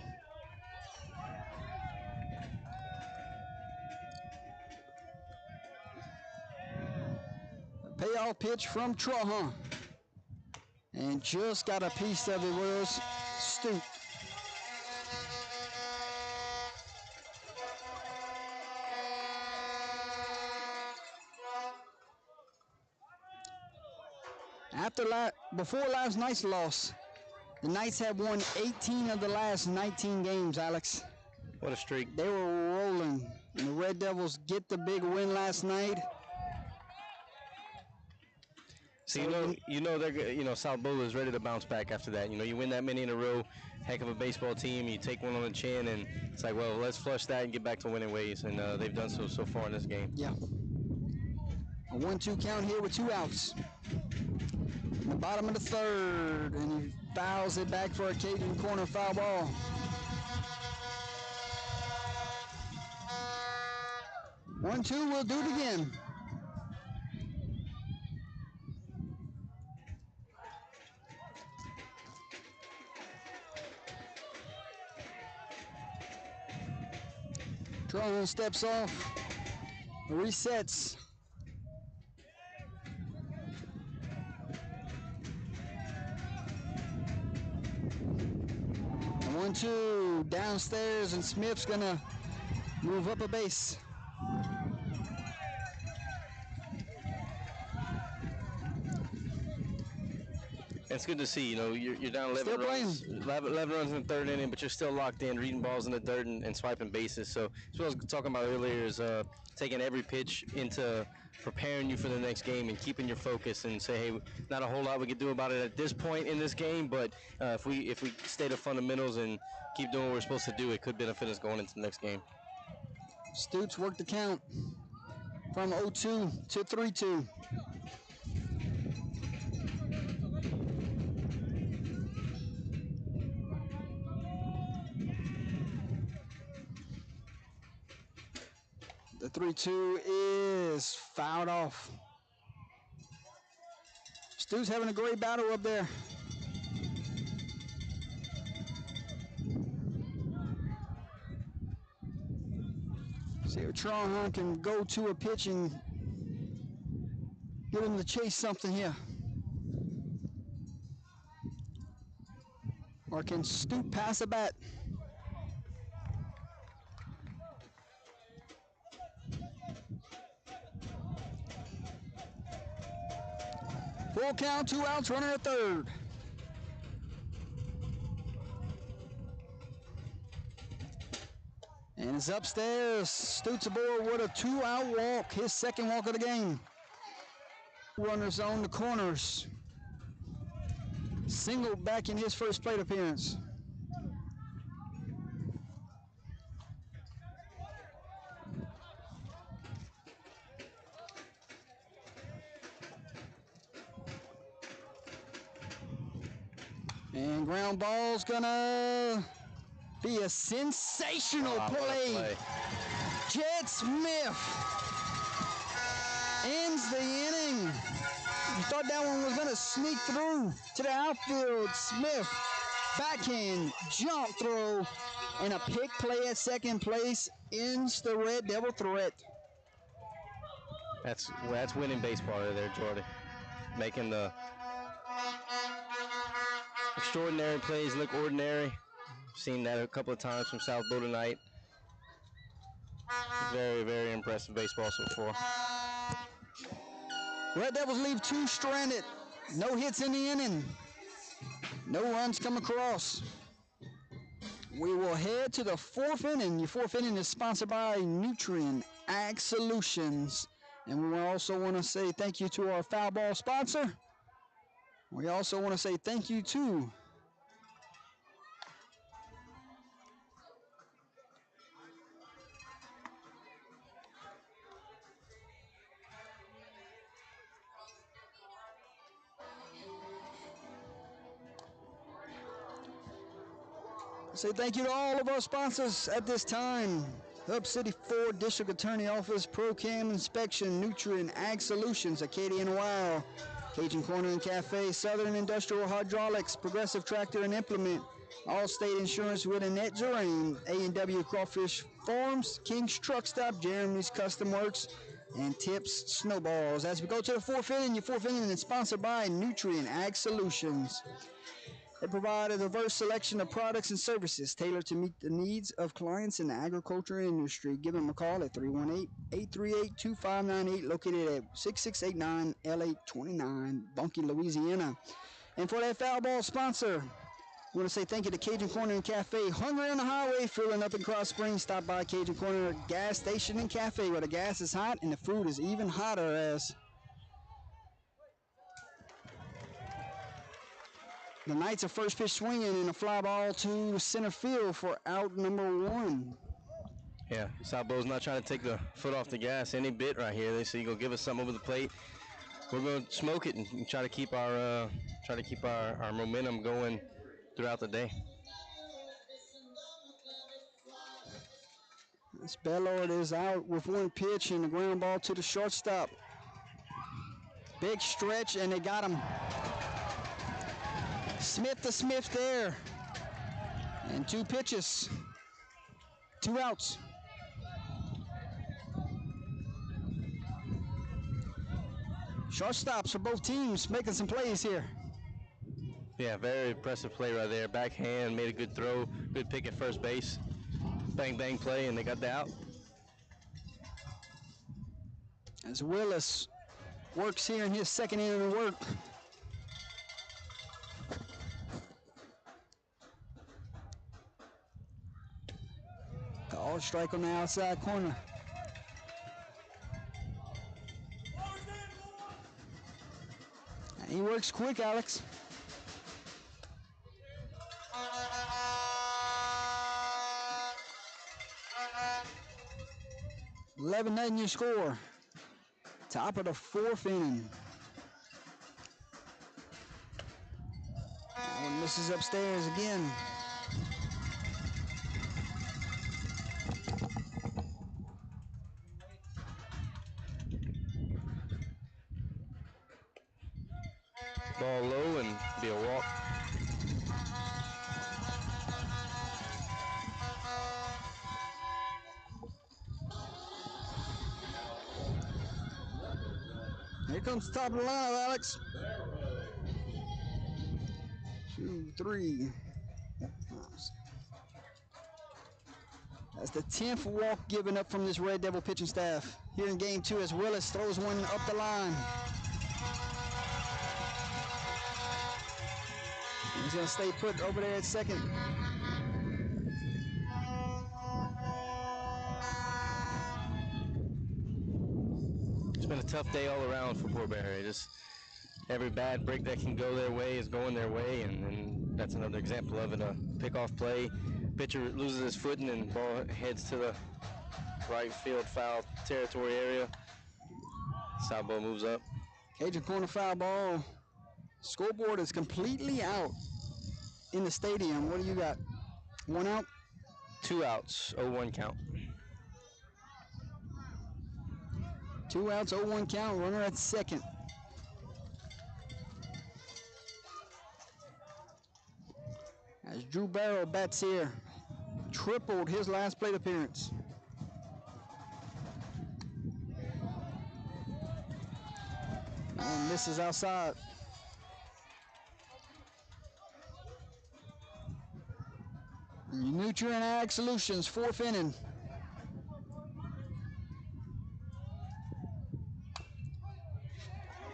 Payoff pitch from Trahan. And just got a piece of it was Stute. Before last night's loss, the Knights have won 18 of the last 19 games, Alex. What a streak. They were rolling. And the Red Devils get the big win last night. So South Bowl is ready to bounce back after that. You know, you win that many in a row, heck of a baseball team. You take one on the chin, and it's like, well, let's flush that and get back to winning ways. And they've done so far in this game. Yeah. A 1-2 count here with 2 outs. In the bottom of the third, and he fouls it back for a Cajun corner foul ball. One, two, we'll do it again. Trahan steps off, resets. And 1-2 downstairs, and Smith's gonna move up a base. it's good to see. You know, you're down 11 Still runs, 11 runs in the third inning, but you're still locked in, reading balls in the dirt and swiping bases. So that's what I was talking about earlier is taking every pitch into preparing you for the next game and keeping your focus and say, hey, not a whole lot we can do about it at this point in this game, but if we stay to fundamentals and keep doing what we're supposed to do, it could benefit us going into the next game. Stoops worked the count from 0-2 to 3-2. The 3-2 is fouled off. Stu's having a great battle up there. See if Tron can go to a pitch and get him to chase something here. Or can Stoop pass a bat? Full count, 2 outs, runner at third. And it's upstairs. Stoots aboard with a 2-out walk, his second walk of the game. Runners on the corners. Single back in his first plate appearance. And ground ball's gonna be a sensational play. Jed Smith ends the inning. You thought that one was gonna sneak through to the outfield. Smith, backhand, jump throw, and a pick play at second place ends the Red Devil threat. That's winning baseball right there, Jordy. Making the extraordinary plays look ordinary. Seen that a couple of times from South Bow tonight. Very, very impressive baseball so far. Red Devils leave 2 stranded. No hits in the inning. No runs come across. We will head to the 4th inning. Your 4th inning is sponsored by Nutrient Ag Solutions. And we also want to say thank you to our foul ball sponsor. We also want to say thank you to thank you to all of our sponsors at this time. Hub City Ford District Attorney Office, ProCam Inspection, Nutrient Ag Solutions, Acadian Wow, Cajun Corner and Cafe, Southern Industrial Hydraulics, Progressive Tractor and Implement, Allstate Insurance with Annette Zerain, A&W Crawfish Farms, King's Truck Stop, Jeremy's Custom Works, and Tips Snowballs. As we go to the 4th inning, your 4th inning is sponsored by Nutrient Ag Solutions. They provide a diverse selection of products and services tailored to meet the needs of clients in the agriculture industry. Give them a call at 318-838-2598, located at 6689 L829, Bunkie, Louisiana. And for that foul ball sponsor, I want to say thank you to Cajun Corner and Cafe. Hungry on the highway, filling up in Cross Springs. Stop by Cajun Corner Gas Station and Cafe, where the gas is hot and the food is even hotter as the Knights are first pitch swinging and a fly ball to center field for out number 1. Yeah, South Bow's not trying to take the foot off the gas any bit right here. They say you're gonna give us something over the plate. We're gonna smoke it and try to keep our momentum going throughout the day. This Bellord is out with 1 pitch and the ground ball to the shortstop. Big stretch and they got him. Smith to Smith there. And 2 pitches. 2 outs. Shortstops for both teams making some plays here. Yeah, very impressive play right there. Backhand, made a good throw, good pick at first base. Bang, bang play, and they got the out. As Willis works here in his second inning of work. Ball strike on the outside corner. And he works quick, Alex. 11-0 your score. Top of the 4th inning. That one misses upstairs again. Ball low and be a walk. Here comes the top of the line, Alex. 2, 3. That's the 10th walk given up from this Red Devil pitching staff. Here in game 2 as Willis throws one up the line. He's going to stay put over there at second. It's been a tough day all around for Port Barre. Just every bad break that can go their way is going their way, and that's another example of it. A pickoff play, pitcher loses his footing and ball heads to the right field foul territory area. Southbow moves up. Cajun corner foul ball. Scoreboard is completely out in the stadium. What do you got? 1 out? 2 outs, 0-1 count. 2 outs, 0-1 count, runner at second. As Drew Barrow bats here, tripled his last plate appearance. And misses outside. Nutrient Ag Solutions, 4th inning.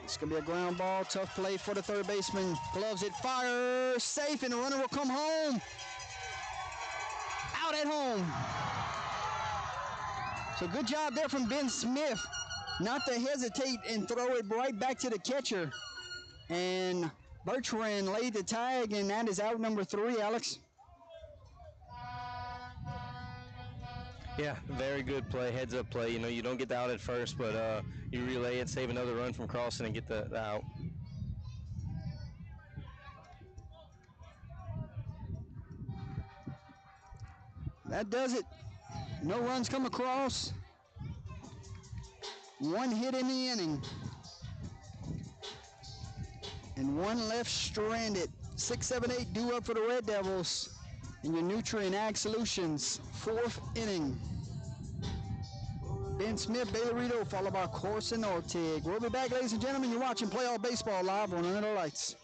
It's going to be a ground ball, tough play for the third baseman. Gloves it, fires, safe, and the runner will come home. Out at home. So good job there from Ben Smith, not to hesitate and throw it right back to the catcher. And Bertrand laid the tag, and that is out number 3, Alex. Yeah, very good play, heads-up play. You know, you don't get the out at first, but you relay it, save another run from crossing, and get the out. That does it. No runs come across. 1 hit in the inning. And 1 left stranded. 6, 7, 8 due up for the Red Devils. And your Nutrient Ag Solutions, 4th inning. Ben Smith, Bailey Rito, followed by Corson Ortig. We'll be back, ladies and gentlemen. You're watching Playoff Baseball live on Under the Lights.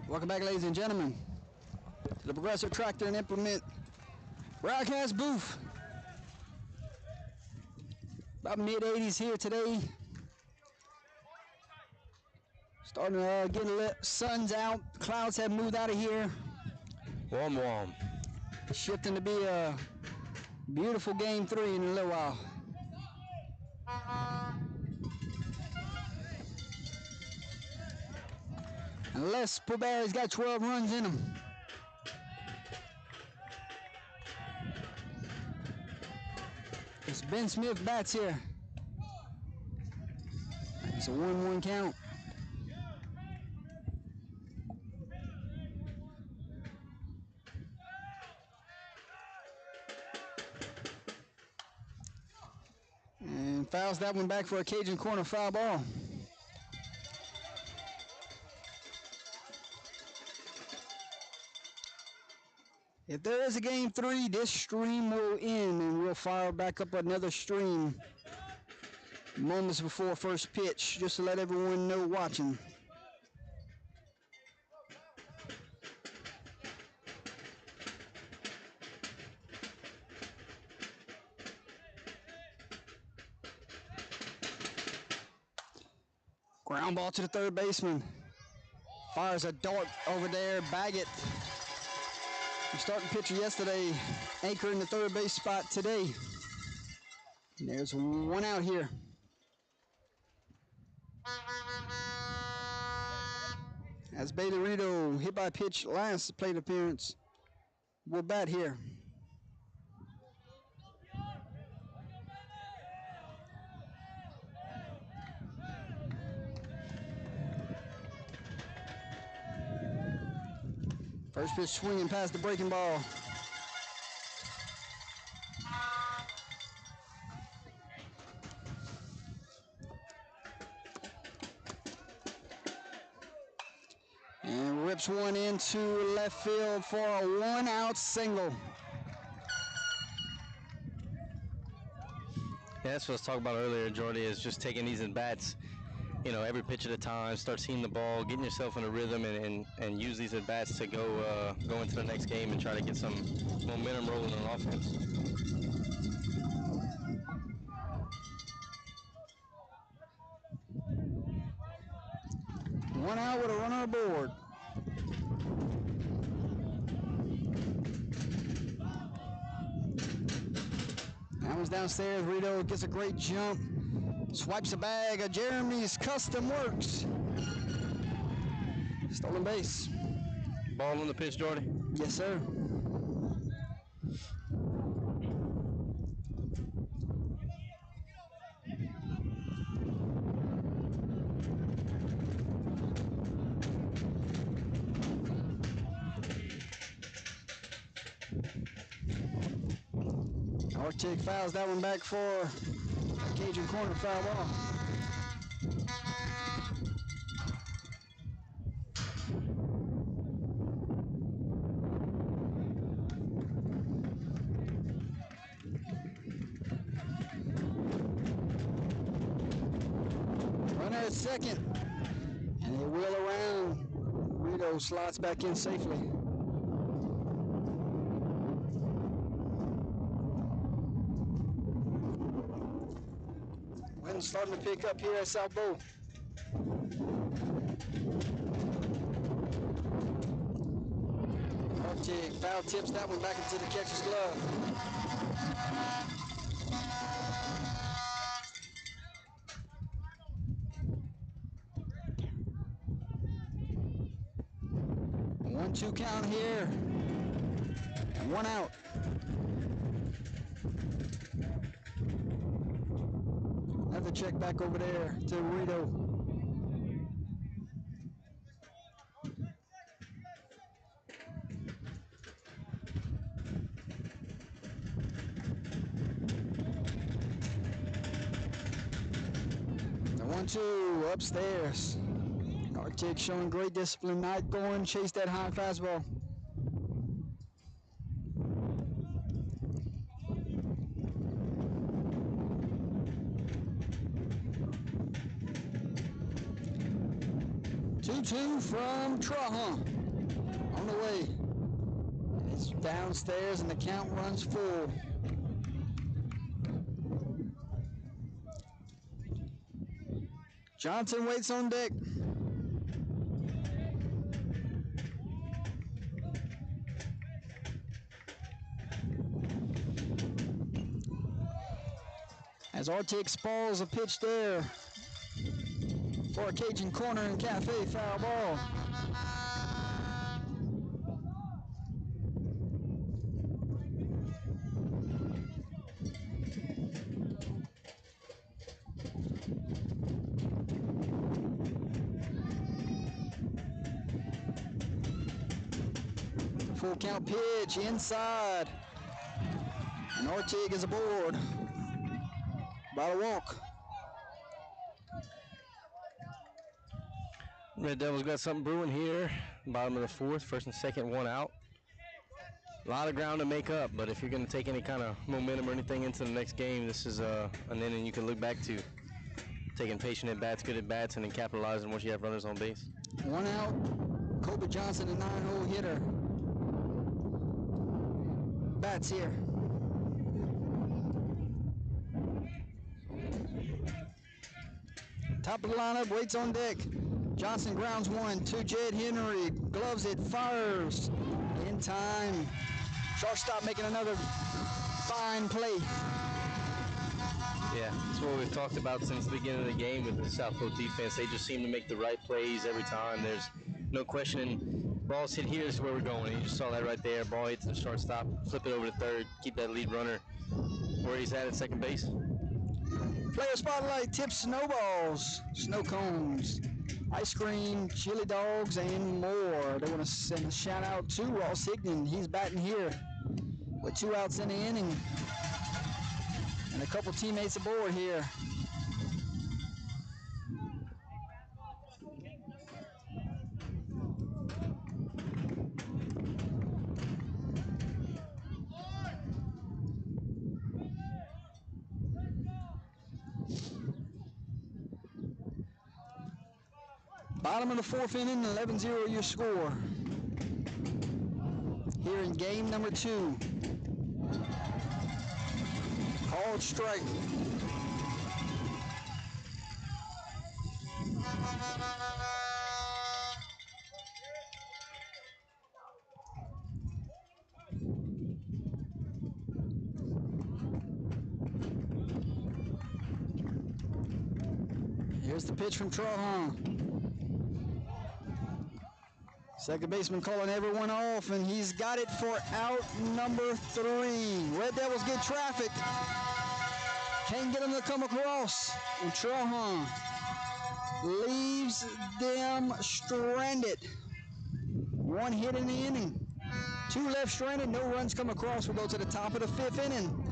Welcome back, ladies and gentlemen, to the Progressive Tractor and Implement broadcast booth. About mid-80s here today. Starting to get a little sun's out. Clouds have moved out of here. Warm, warm. Shifting to be a beautiful game 3 in a little while. Unless Port Barre's got 12 runs in them. It's Ben Smith bats here. It's a 1-1 count. And fouls that one back for a Cajun corner foul ball. If there is a game 3, this stream will end and we'll fire back up another stream moments before first pitch, just to let everyone know watching. Ground ball to the third baseman. Fires a dart over there, Baggett. The starting pitcher yesterday, anchoring the third base spot today. And there's one out here. As Bailey Rito, hit by pitch last plate appearance, will bat here. First pitch swinging past the breaking ball. And rips one into left field for a 1-out single. Yeah, that's what I was talking about earlier, Jordy, is just taking these at-bats, you know, every pitch at a time, start seeing the ball, getting yourself in a rhythm, and use these at-bats to go into the next game and try to get some momentum rolling on offense. One out with a runner aboard. That one's downstairs. Rito gets a great jump. Swipes a bag of Jeremy's Custom Works. Stolen base. Ball on the pitch, Jordy? Yes, sir. Arctic fouls that one back for a Cajun corner foul ball. Runner at second, and they wheel around. Rito slots back in safely. Wind's starting to pick up here at South Bow. Arctic foul tips that one back into the catcher's glove. A 1-2 count here, and one out. Another check back over there to Rito. The 1-2 upstairs. Arctic showing great discipline, not going chase that high fastball. Two from Traha on the way. It's downstairs and the count runs full. Johnson waits on deck. As Arctic spalls a pitch there for a Cajun corner and cafe foul ball. Full count pitch inside. And Ortig is aboard. By the walk. Red Devils got something brewing here. Bottom of the fourth, first and second, one out. A lot of ground to make up, but if you're going to take any kind of momentum or anything into the next game, this is an inning you can look back to. Taking patient at bats, good at bats, and then capitalizing once you have runners on base. One out. Kobe Johnson, a 9-hole hitter. Bats here. Top of the lineup, waits on deck. Johnson grounds one to Jed Henry. Gloves it, fires. In time. Shortstop making another fine play. Yeah, that's what we've talked about since the beginning of the game with the Southfield defense. They just seem to make the right plays every time. There's no questioning. Ball's hit here, this is where we're going. You just saw that right there. Ball hits the shortstop, flip it over to third, keep that lead runner where he's at second base. Player spotlight, tips, snowballs, snow cones, ice cream, chili dogs, and more. They want to send a shout out to Ross Higdon. He's batting here with 2 outs in the inning. And a couple teammates aboard here. Bottom of the fourth inning, 11-0 your score. Here in game number 2. Called strike. Here's the pitch from Trahan. Second baseman calling everyone off, and he's got it for out number 3. Red Devils get traffic. Can't get them to come across. And Trahan leaves them stranded. 1 hit in the inning. 2 left stranded, no runs come across. We'll go to the top of the 5th inning.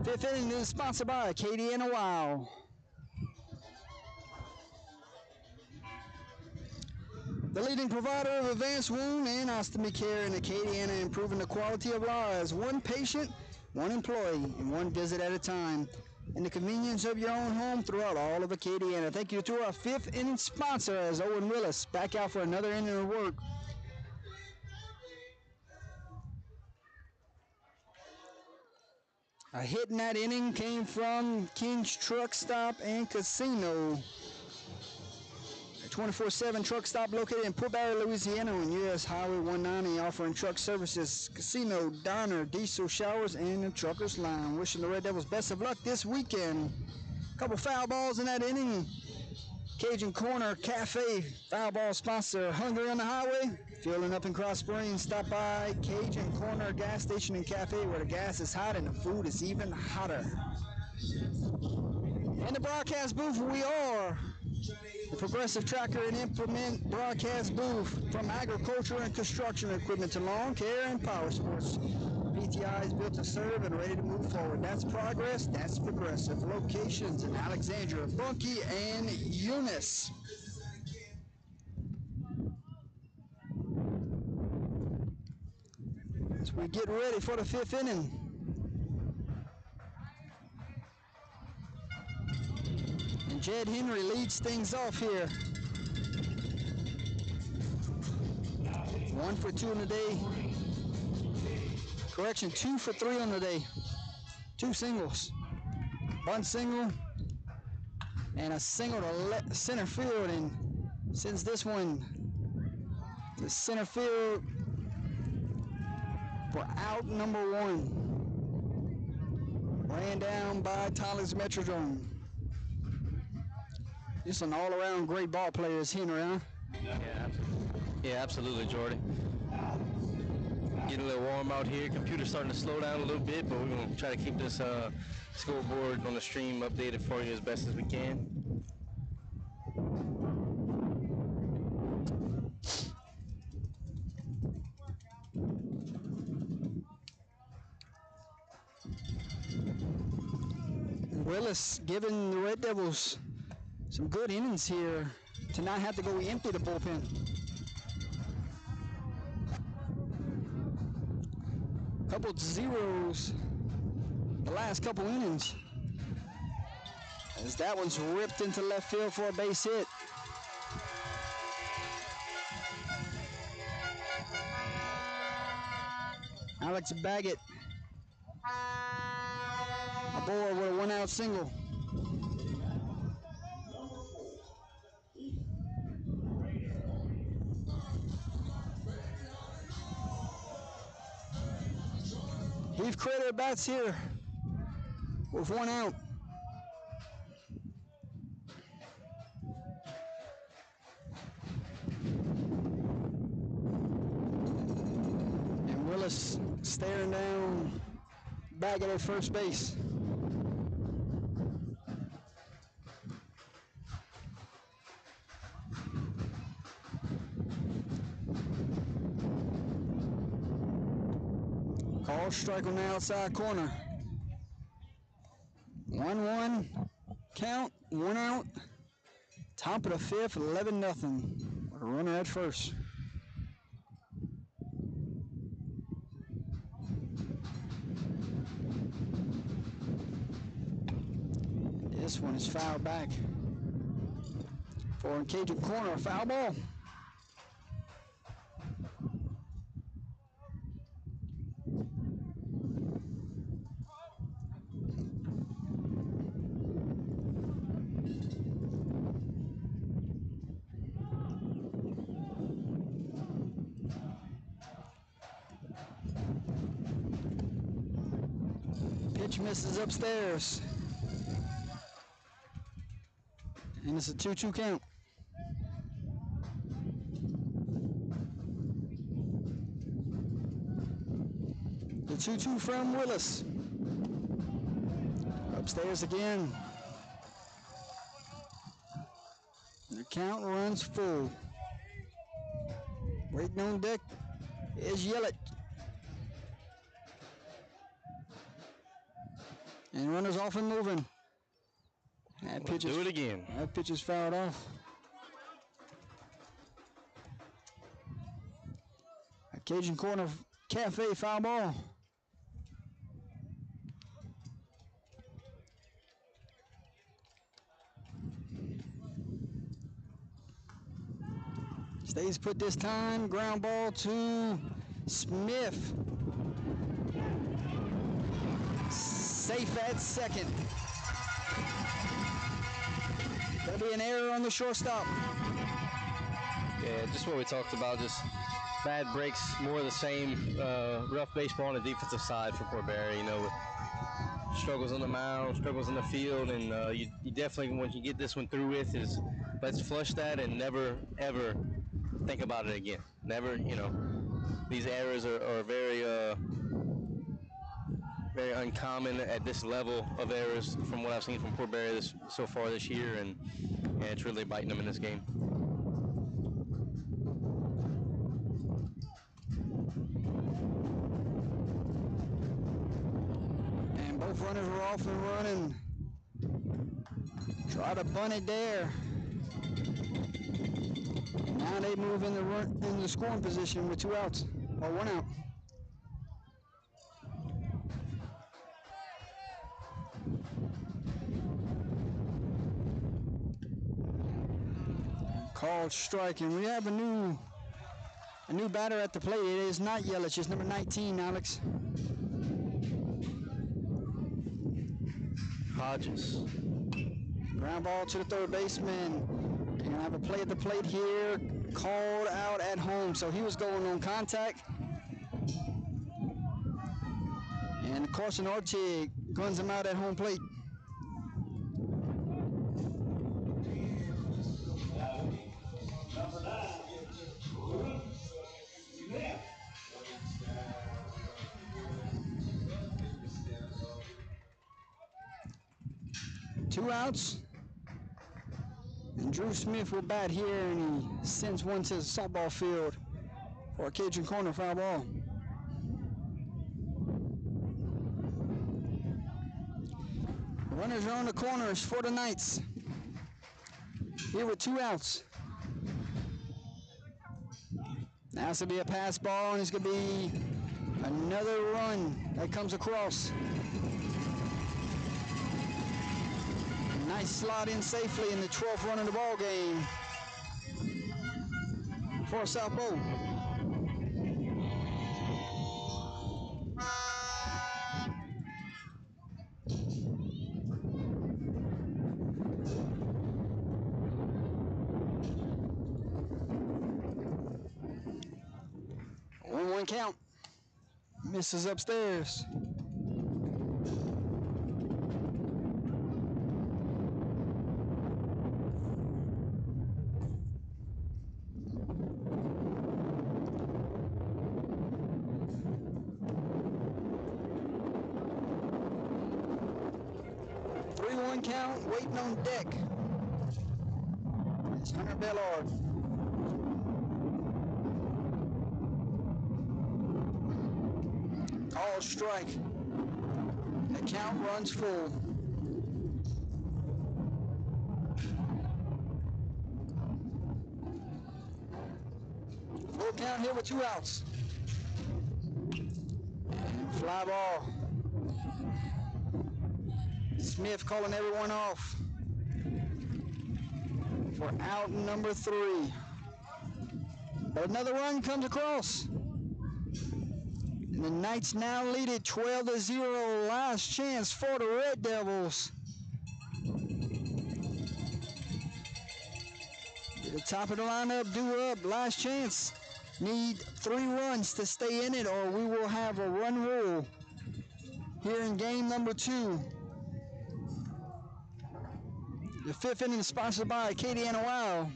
5th inning is sponsored by Acadiana Wow. The leading provider of advanced wound and ostomy care in Acadiana, improving the quality of lives. 1 patient, 1 employee, and 1 visit at a time. In the convenience of your own home throughout all of Acadiana. Thank you to our 5th inning sponsor, as Owen Willis back out for another inning of work. A hit in that inning came from King's Truck Stop and Casino. A 24/7 truck stop located in Port Barre, Louisiana on U.S. Highway 190, offering truck services, casino, diner, diesel showers, and a trucker's line. Wishing the Red Devils best of luck this weekend. Couple foul balls in that inning. Cajun Corner Cafe, foul ball sponsor. Hungry on the highway? Fueling up in Cross Springs? Stop by Cajun Corner gas station and cafe, where the gas is hot and the food is even hotter. In the broadcast booth, we are the Progressive Tracker and Implement broadcast booth. From agriculture and construction equipment to lawn care and power sports, PTI is built to serve and ready to move forward. That's Progress, that's Progressive. Locations in Alexandria, Bunkie, and Eunice. As we get ready for the 5th inning. And Jed Henry leads things off here. 1 for 2 on the day. Correction, 2 for 3 on the day. 2 singles. Bunt single and a single to center field, and sends this one to center field for out number 1. Ran down by Tyler's Metrodrome. Just an all-around great ball player is Henry, huh? Yeah, absolutely, Jordy. Getting a little warm out here. Computer's starting to slow down a little bit, but we're going to try to keep this scoreboard on the stream updated for you as best as we can. Willis giving the Red Devils some good innings here to not have to go empty the bullpen. Couple zeros the last couple innings, as that one's ripped into left field for a base hit. Alex Baggett aboard with a 1-out single. Heath Crater bats here with 1 out. And Willis staring down Baggett at first base. Call strike on the outside corner. 1-1 count, 1 out. Top of the fifth, 11-0. With a runner at first. This one is fouled back. For Cajun corner, a foul ball. Pitch misses upstairs. And it's a 2-2 count. The 2-2 from Willis. Upstairs again. The count runs full. Waiting on deck is Yelich. And runners off and moving. That pitch Do it again. That pitch is fouled off. A Cajun Corner Cafe foul ball. Stays put this time. Ground ball to Smith. Safe at second. There'll be an error on the shortstop. Yeah, just what we talked about, just bad breaks, more of the same, rough baseball on the defensive side for Port Barre, you know, with struggles on the mound, struggles in the field, and you definitely, once you get this one through with, is let's flush that and never, ever think about it again. Never, you know, these errors are very, very uncommon at this level of errors from what I've seen from Port Barre so far this year, and it's really biting them in this game. And both runners were off and running. Try to bunt it there. Now they move in the scoring position with 2 outs, or 1 out. Called strike, and we have a new batter at the plate. It is not Yelich, it's number 19, Alex. Hodges. Ground ball to the third baseman. They're gonna have a play at the plate here, called out at home. So he was going on contact. And Carson Ortig guns him out at home plate. Two outs. And Drew Smith will bat here, and he sends one to the softball field for a Cajun corner foul ball. Runners are on the corners for the Knights. Here with 2 outs. Now it's going to be a pass ball, and it's going to be another run that comes across. Nice slot in safely in the 12th run of the ball game for South Bow. One count. Misses upstairs. Count, waiting on deck. It's Hunter Bellard. Call strike. The count runs full. Full count here with 2 outs. Fly ball. Smith calling everyone off for out number 3. But another run comes across. And the Knights now lead it 12-0. Last chance for the Red Devils. At the top of the lineup, due up. Last chance. Need 3 runs to stay in it, or we will have a run rule here in game number 2. The 5th inning is sponsored by Acadiana Wow,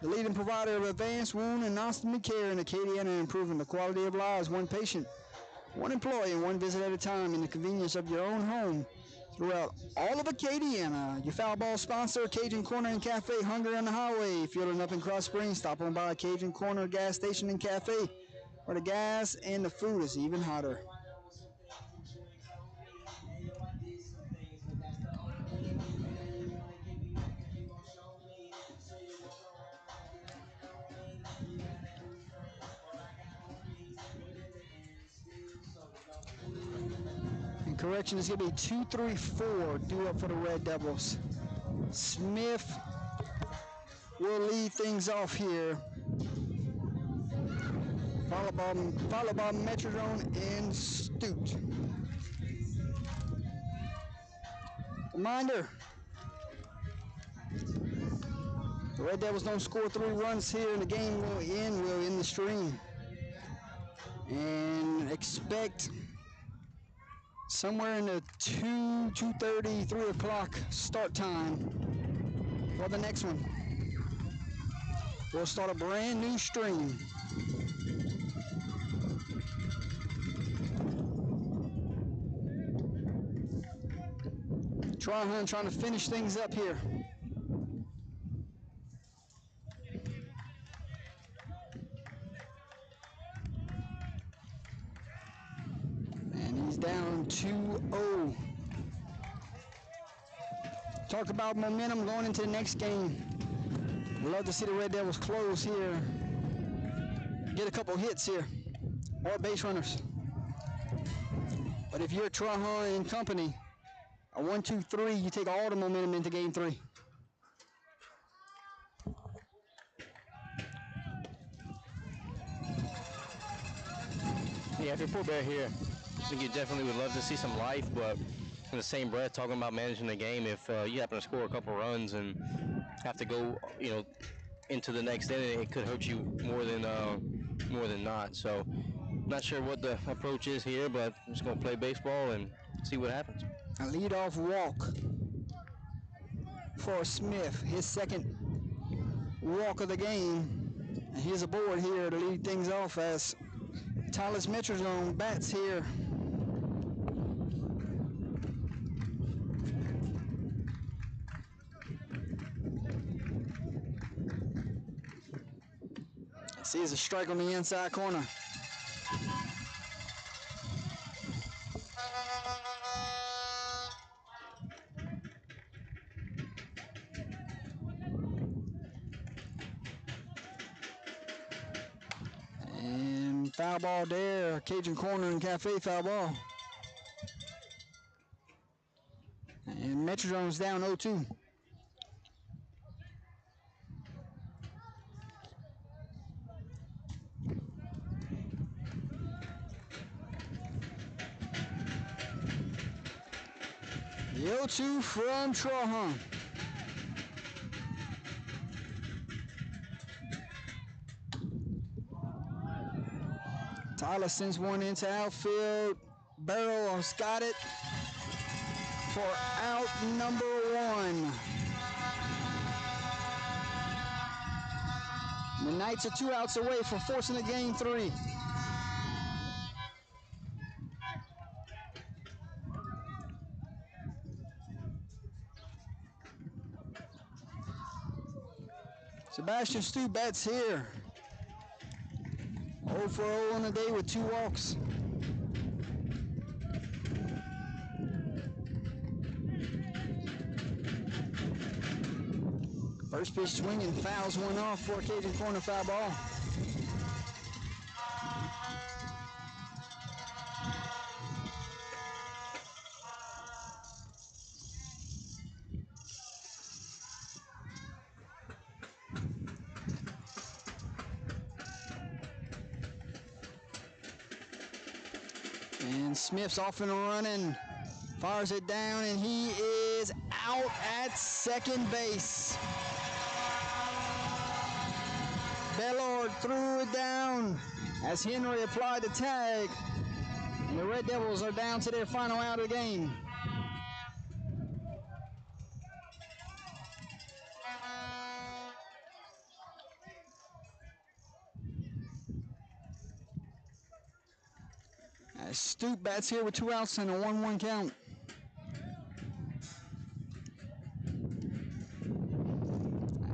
the leading provider of advanced wound and ostomy care in Acadiana, improving the quality of lives one patient, one employee, and one visit at a time in the convenience of your own home throughout all of Acadiana. Your foul ball sponsor, Cajun Corner and Cafe, Hungry on the Highway. Fueling up in Cross Springs, stop on by Cajun Corner gas station and cafe, where the gas and the food is even hotter. And correction is going to be 2-3-4 due up for the Red Devils. Smith will lead things off here. Followed by Metrodome and Stute. Reminder, the Red Devils don't score 3 runs here and the game will end the stream. And expect somewhere in the 2:30, 3 o'clock start time for the next one. We'll start a brand new stream. Trying to finish things up here. And he's down 2-0. Talk about momentum going into the next game. We'd love to see the Red Devils close here. Get a couple hits here. Or base runners. But if you're Trahan and company, a 1-2-3, you take all the momentum into game 3. Yeah, if you're Port Barre here, I think you definitely would love to see some life, but in the same breath, talking about managing the game, if you happen to score a couple runs and have to go, into the next inning, it could hurt you more than not. So, not sure what the approach is here, but I'm just going to play baseball and see what happens. A leadoff walk for Smith, his second walk of the game. And he's aboard here to lead things off as Tyler's Metrodome bats here. Sees a strike on the inside corner. Foul ball there. Cajun Corner and Cafe foul ball. And Metrodrome's down 0-2. The 0-2 from Trahan. Tyler sends one into outfield. Barrow's got it for out number 1. The Knights are 2 outs away from forcing a game 3. Sebastian Stu bats here. 0 for 0 on the day with 2 walks. First pitch swinging, fouls one off for a Cajun Corner foul ball. And Smith's off and running, fires it down, and he is out at second base. Bellord threw it down as Henry applied the tag, and the Red Devils are down to their final out of the game. As Stoop bats here with 2 outs and a 1-1 count.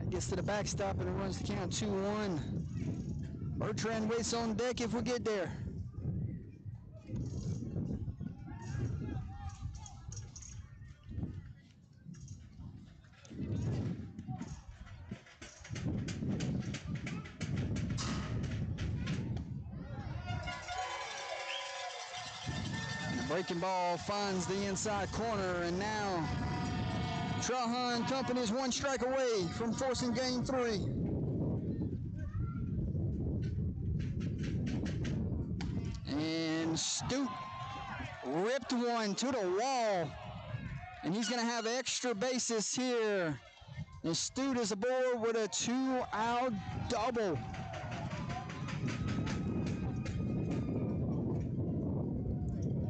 Gets to the backstop and it runs the count 2-1. Bertrand waits on deck if we get there. The breaking ball finds the inside corner, and now Trahan Company is 1 strike away from forcing game 3. And Stoop ripped one to the wall, and he's going to have extra bases here. And Stoop is aboard with a 2-out double.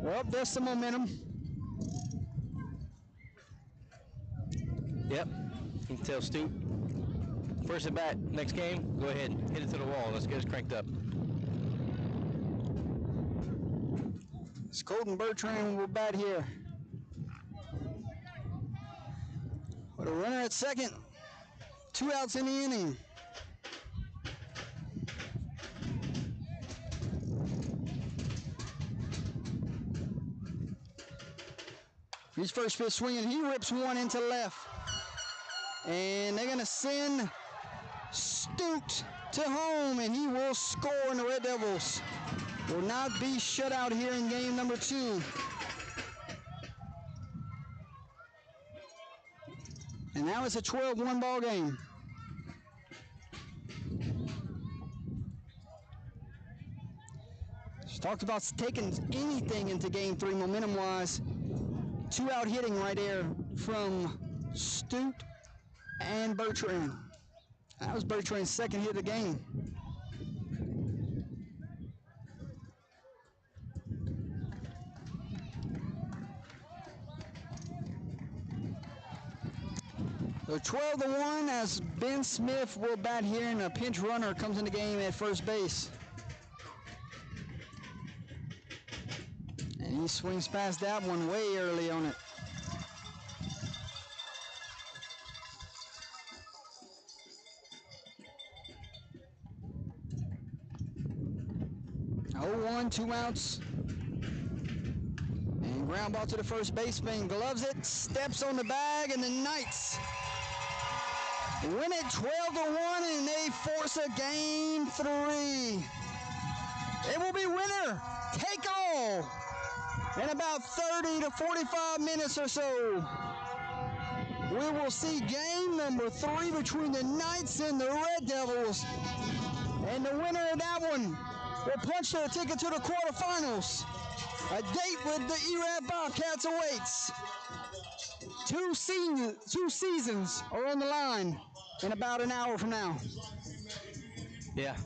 Well, there's some momentum. Yep, you can tell Stoop. First at bat, next game, go ahead, hit it to the wall. Let's get us cranked up. It's Colton Bertrand will bat here. With a runner at second, 2 outs in the inning. His first pitch swinging, he rips one into left. And they're going to send Stoops to home, and he will score, and the Red Devils will not be shut out here in game number 2. And now it's a 12-1 ball game. Just talked about taking anything into game 3 momentum-wise. 2-out hitting right there from Stoop and Bertrand. That was Bertrand's second hit of the game. So 12-1 as Ben Smith will bat here, and a pinch runner comes in the game at first base. And he swings past that one way early on it. Oh, 2 outs. And ground ball to the first baseman, gloves it, steps on the bag, and the Knights win it 12-1, and they force a game 3. It will be winner take all in about 30 to 45 minutes or so. We will see game number 3 between the Knights and the Red Devils. And the winner of that one will punch their ticket to the quarterfinals. A date with the ERAD Bobcats awaits. Two seasons are on the line in about an hour from now. Yeah,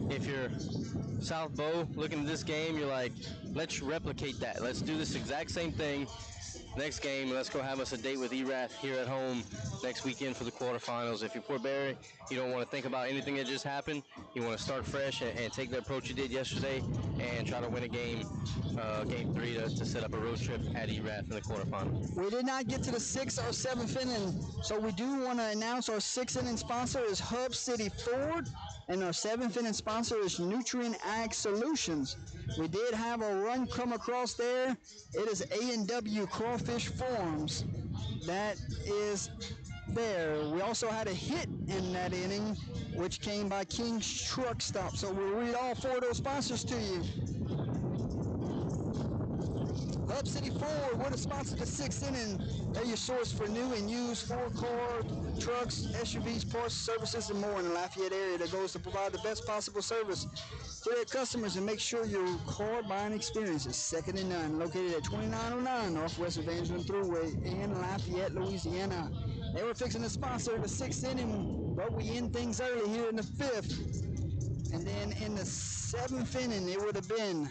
if you're South Bow looking at this game, you're like, let's replicate that. Let's do this exact same thing next game. Let's go have us a date with ERAF here at home next weekend for the quarterfinals. If you're Port Barre, you don't want to think about anything that just happened. You want to start fresh and take the approach you did yesterday and try to win a game 3 to set up a road trip at ERAF in the quarterfinals. We did not get to the 6th or 7th inning, so we do want to announce our 6th inning sponsor is Hub City Ford, and our 7th inning sponsor is Nutrient Ag Solutions. We did have a run come across there. It is A&W Crawfish Farms. That is there. We also had a hit in that inning, which came by King's Truck Stop. So we'll read all 4 of those sponsors to you. Hub City Ford would have sponsored the 6th inning. They're your source for new and used Ford trucks, SUVs, parts, services, and more in the Lafayette area that goes to provide the best possible service to their customers and make sure your car buying experience is second to none. Located at 2909 Northwest Evangeline Thruway in Lafayette, Louisiana. They were fixing to sponsor the 6th inning, but we end things early here in the 5th. And then in the 7th inning, it would have been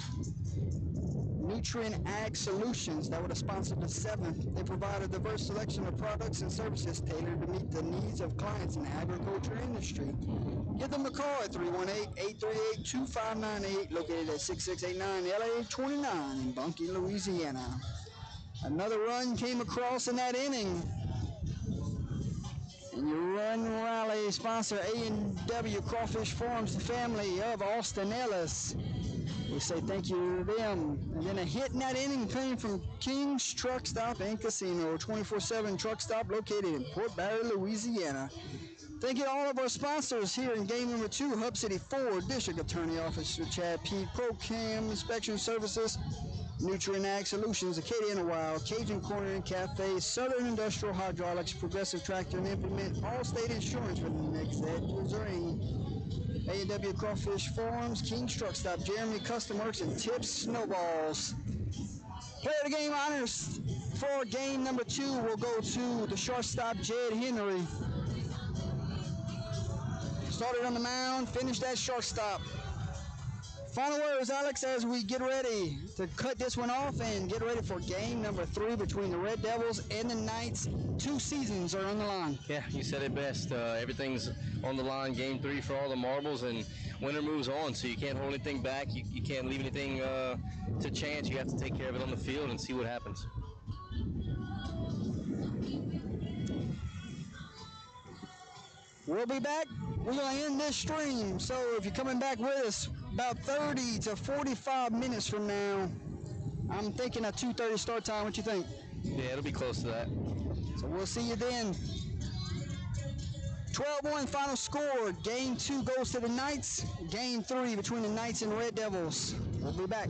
Nutrient Ag Solutions that would have sponsored the 7th. They provide a diverse selection of products and services tailored to meet the needs of clients in the agriculture industry. Give them a call at 318-838-2598, located at 6689 LA 29 in Bunkie, Louisiana. Another run came across in that inning. And your run rally sponsor A&W Crawfish Farms, the family of Austin Ellis. We say thank you to them. And then a hit in that inning came from King's Truck Stop and Casino, 24/7 truck stop located in Port Barre, Louisiana. Thank you to all of our sponsors here in game number 2, Hub City Ford, District Attorney Officer Chad Pete, ProCam Inspection Services, Nutrient Ag Solutions, Acadiana Wild, Cajun Corner and Cafe, Southern Industrial Hydraulics, Progressive Tractor and Implement, Allstate Insurance for the next Edwards Ring, A&W Crawfish Farms, King's Truck Stop, Jeremy Custom Works, and Tips Snowballs. Player of the game honors for game number 2 will go to the shortstop, Jed Henry. Started on the mound, finished at shortstop. Final words, Alex, as we get ready to cut this one off and get ready for game number 3 between the Red Devils and the Knights. 2 seasons are on the line. Yeah, you said it best. Everything's on the line, game 3 for all the marbles, and winner moves on, so you can't hold anything back. You can't leave anything to chance. You have to take care of it on the field and see what happens. We'll be back. We're going to end this stream, so if you're coming back with us about 30 to 45 minutes from now, I'm thinking a 2:30 start time. What you think? Yeah, it'll be close to that. So we'll see you then. 12-1 final score. Game 2 goes to the Knights. Game 3 between the Knights and Red Devils. We'll be back.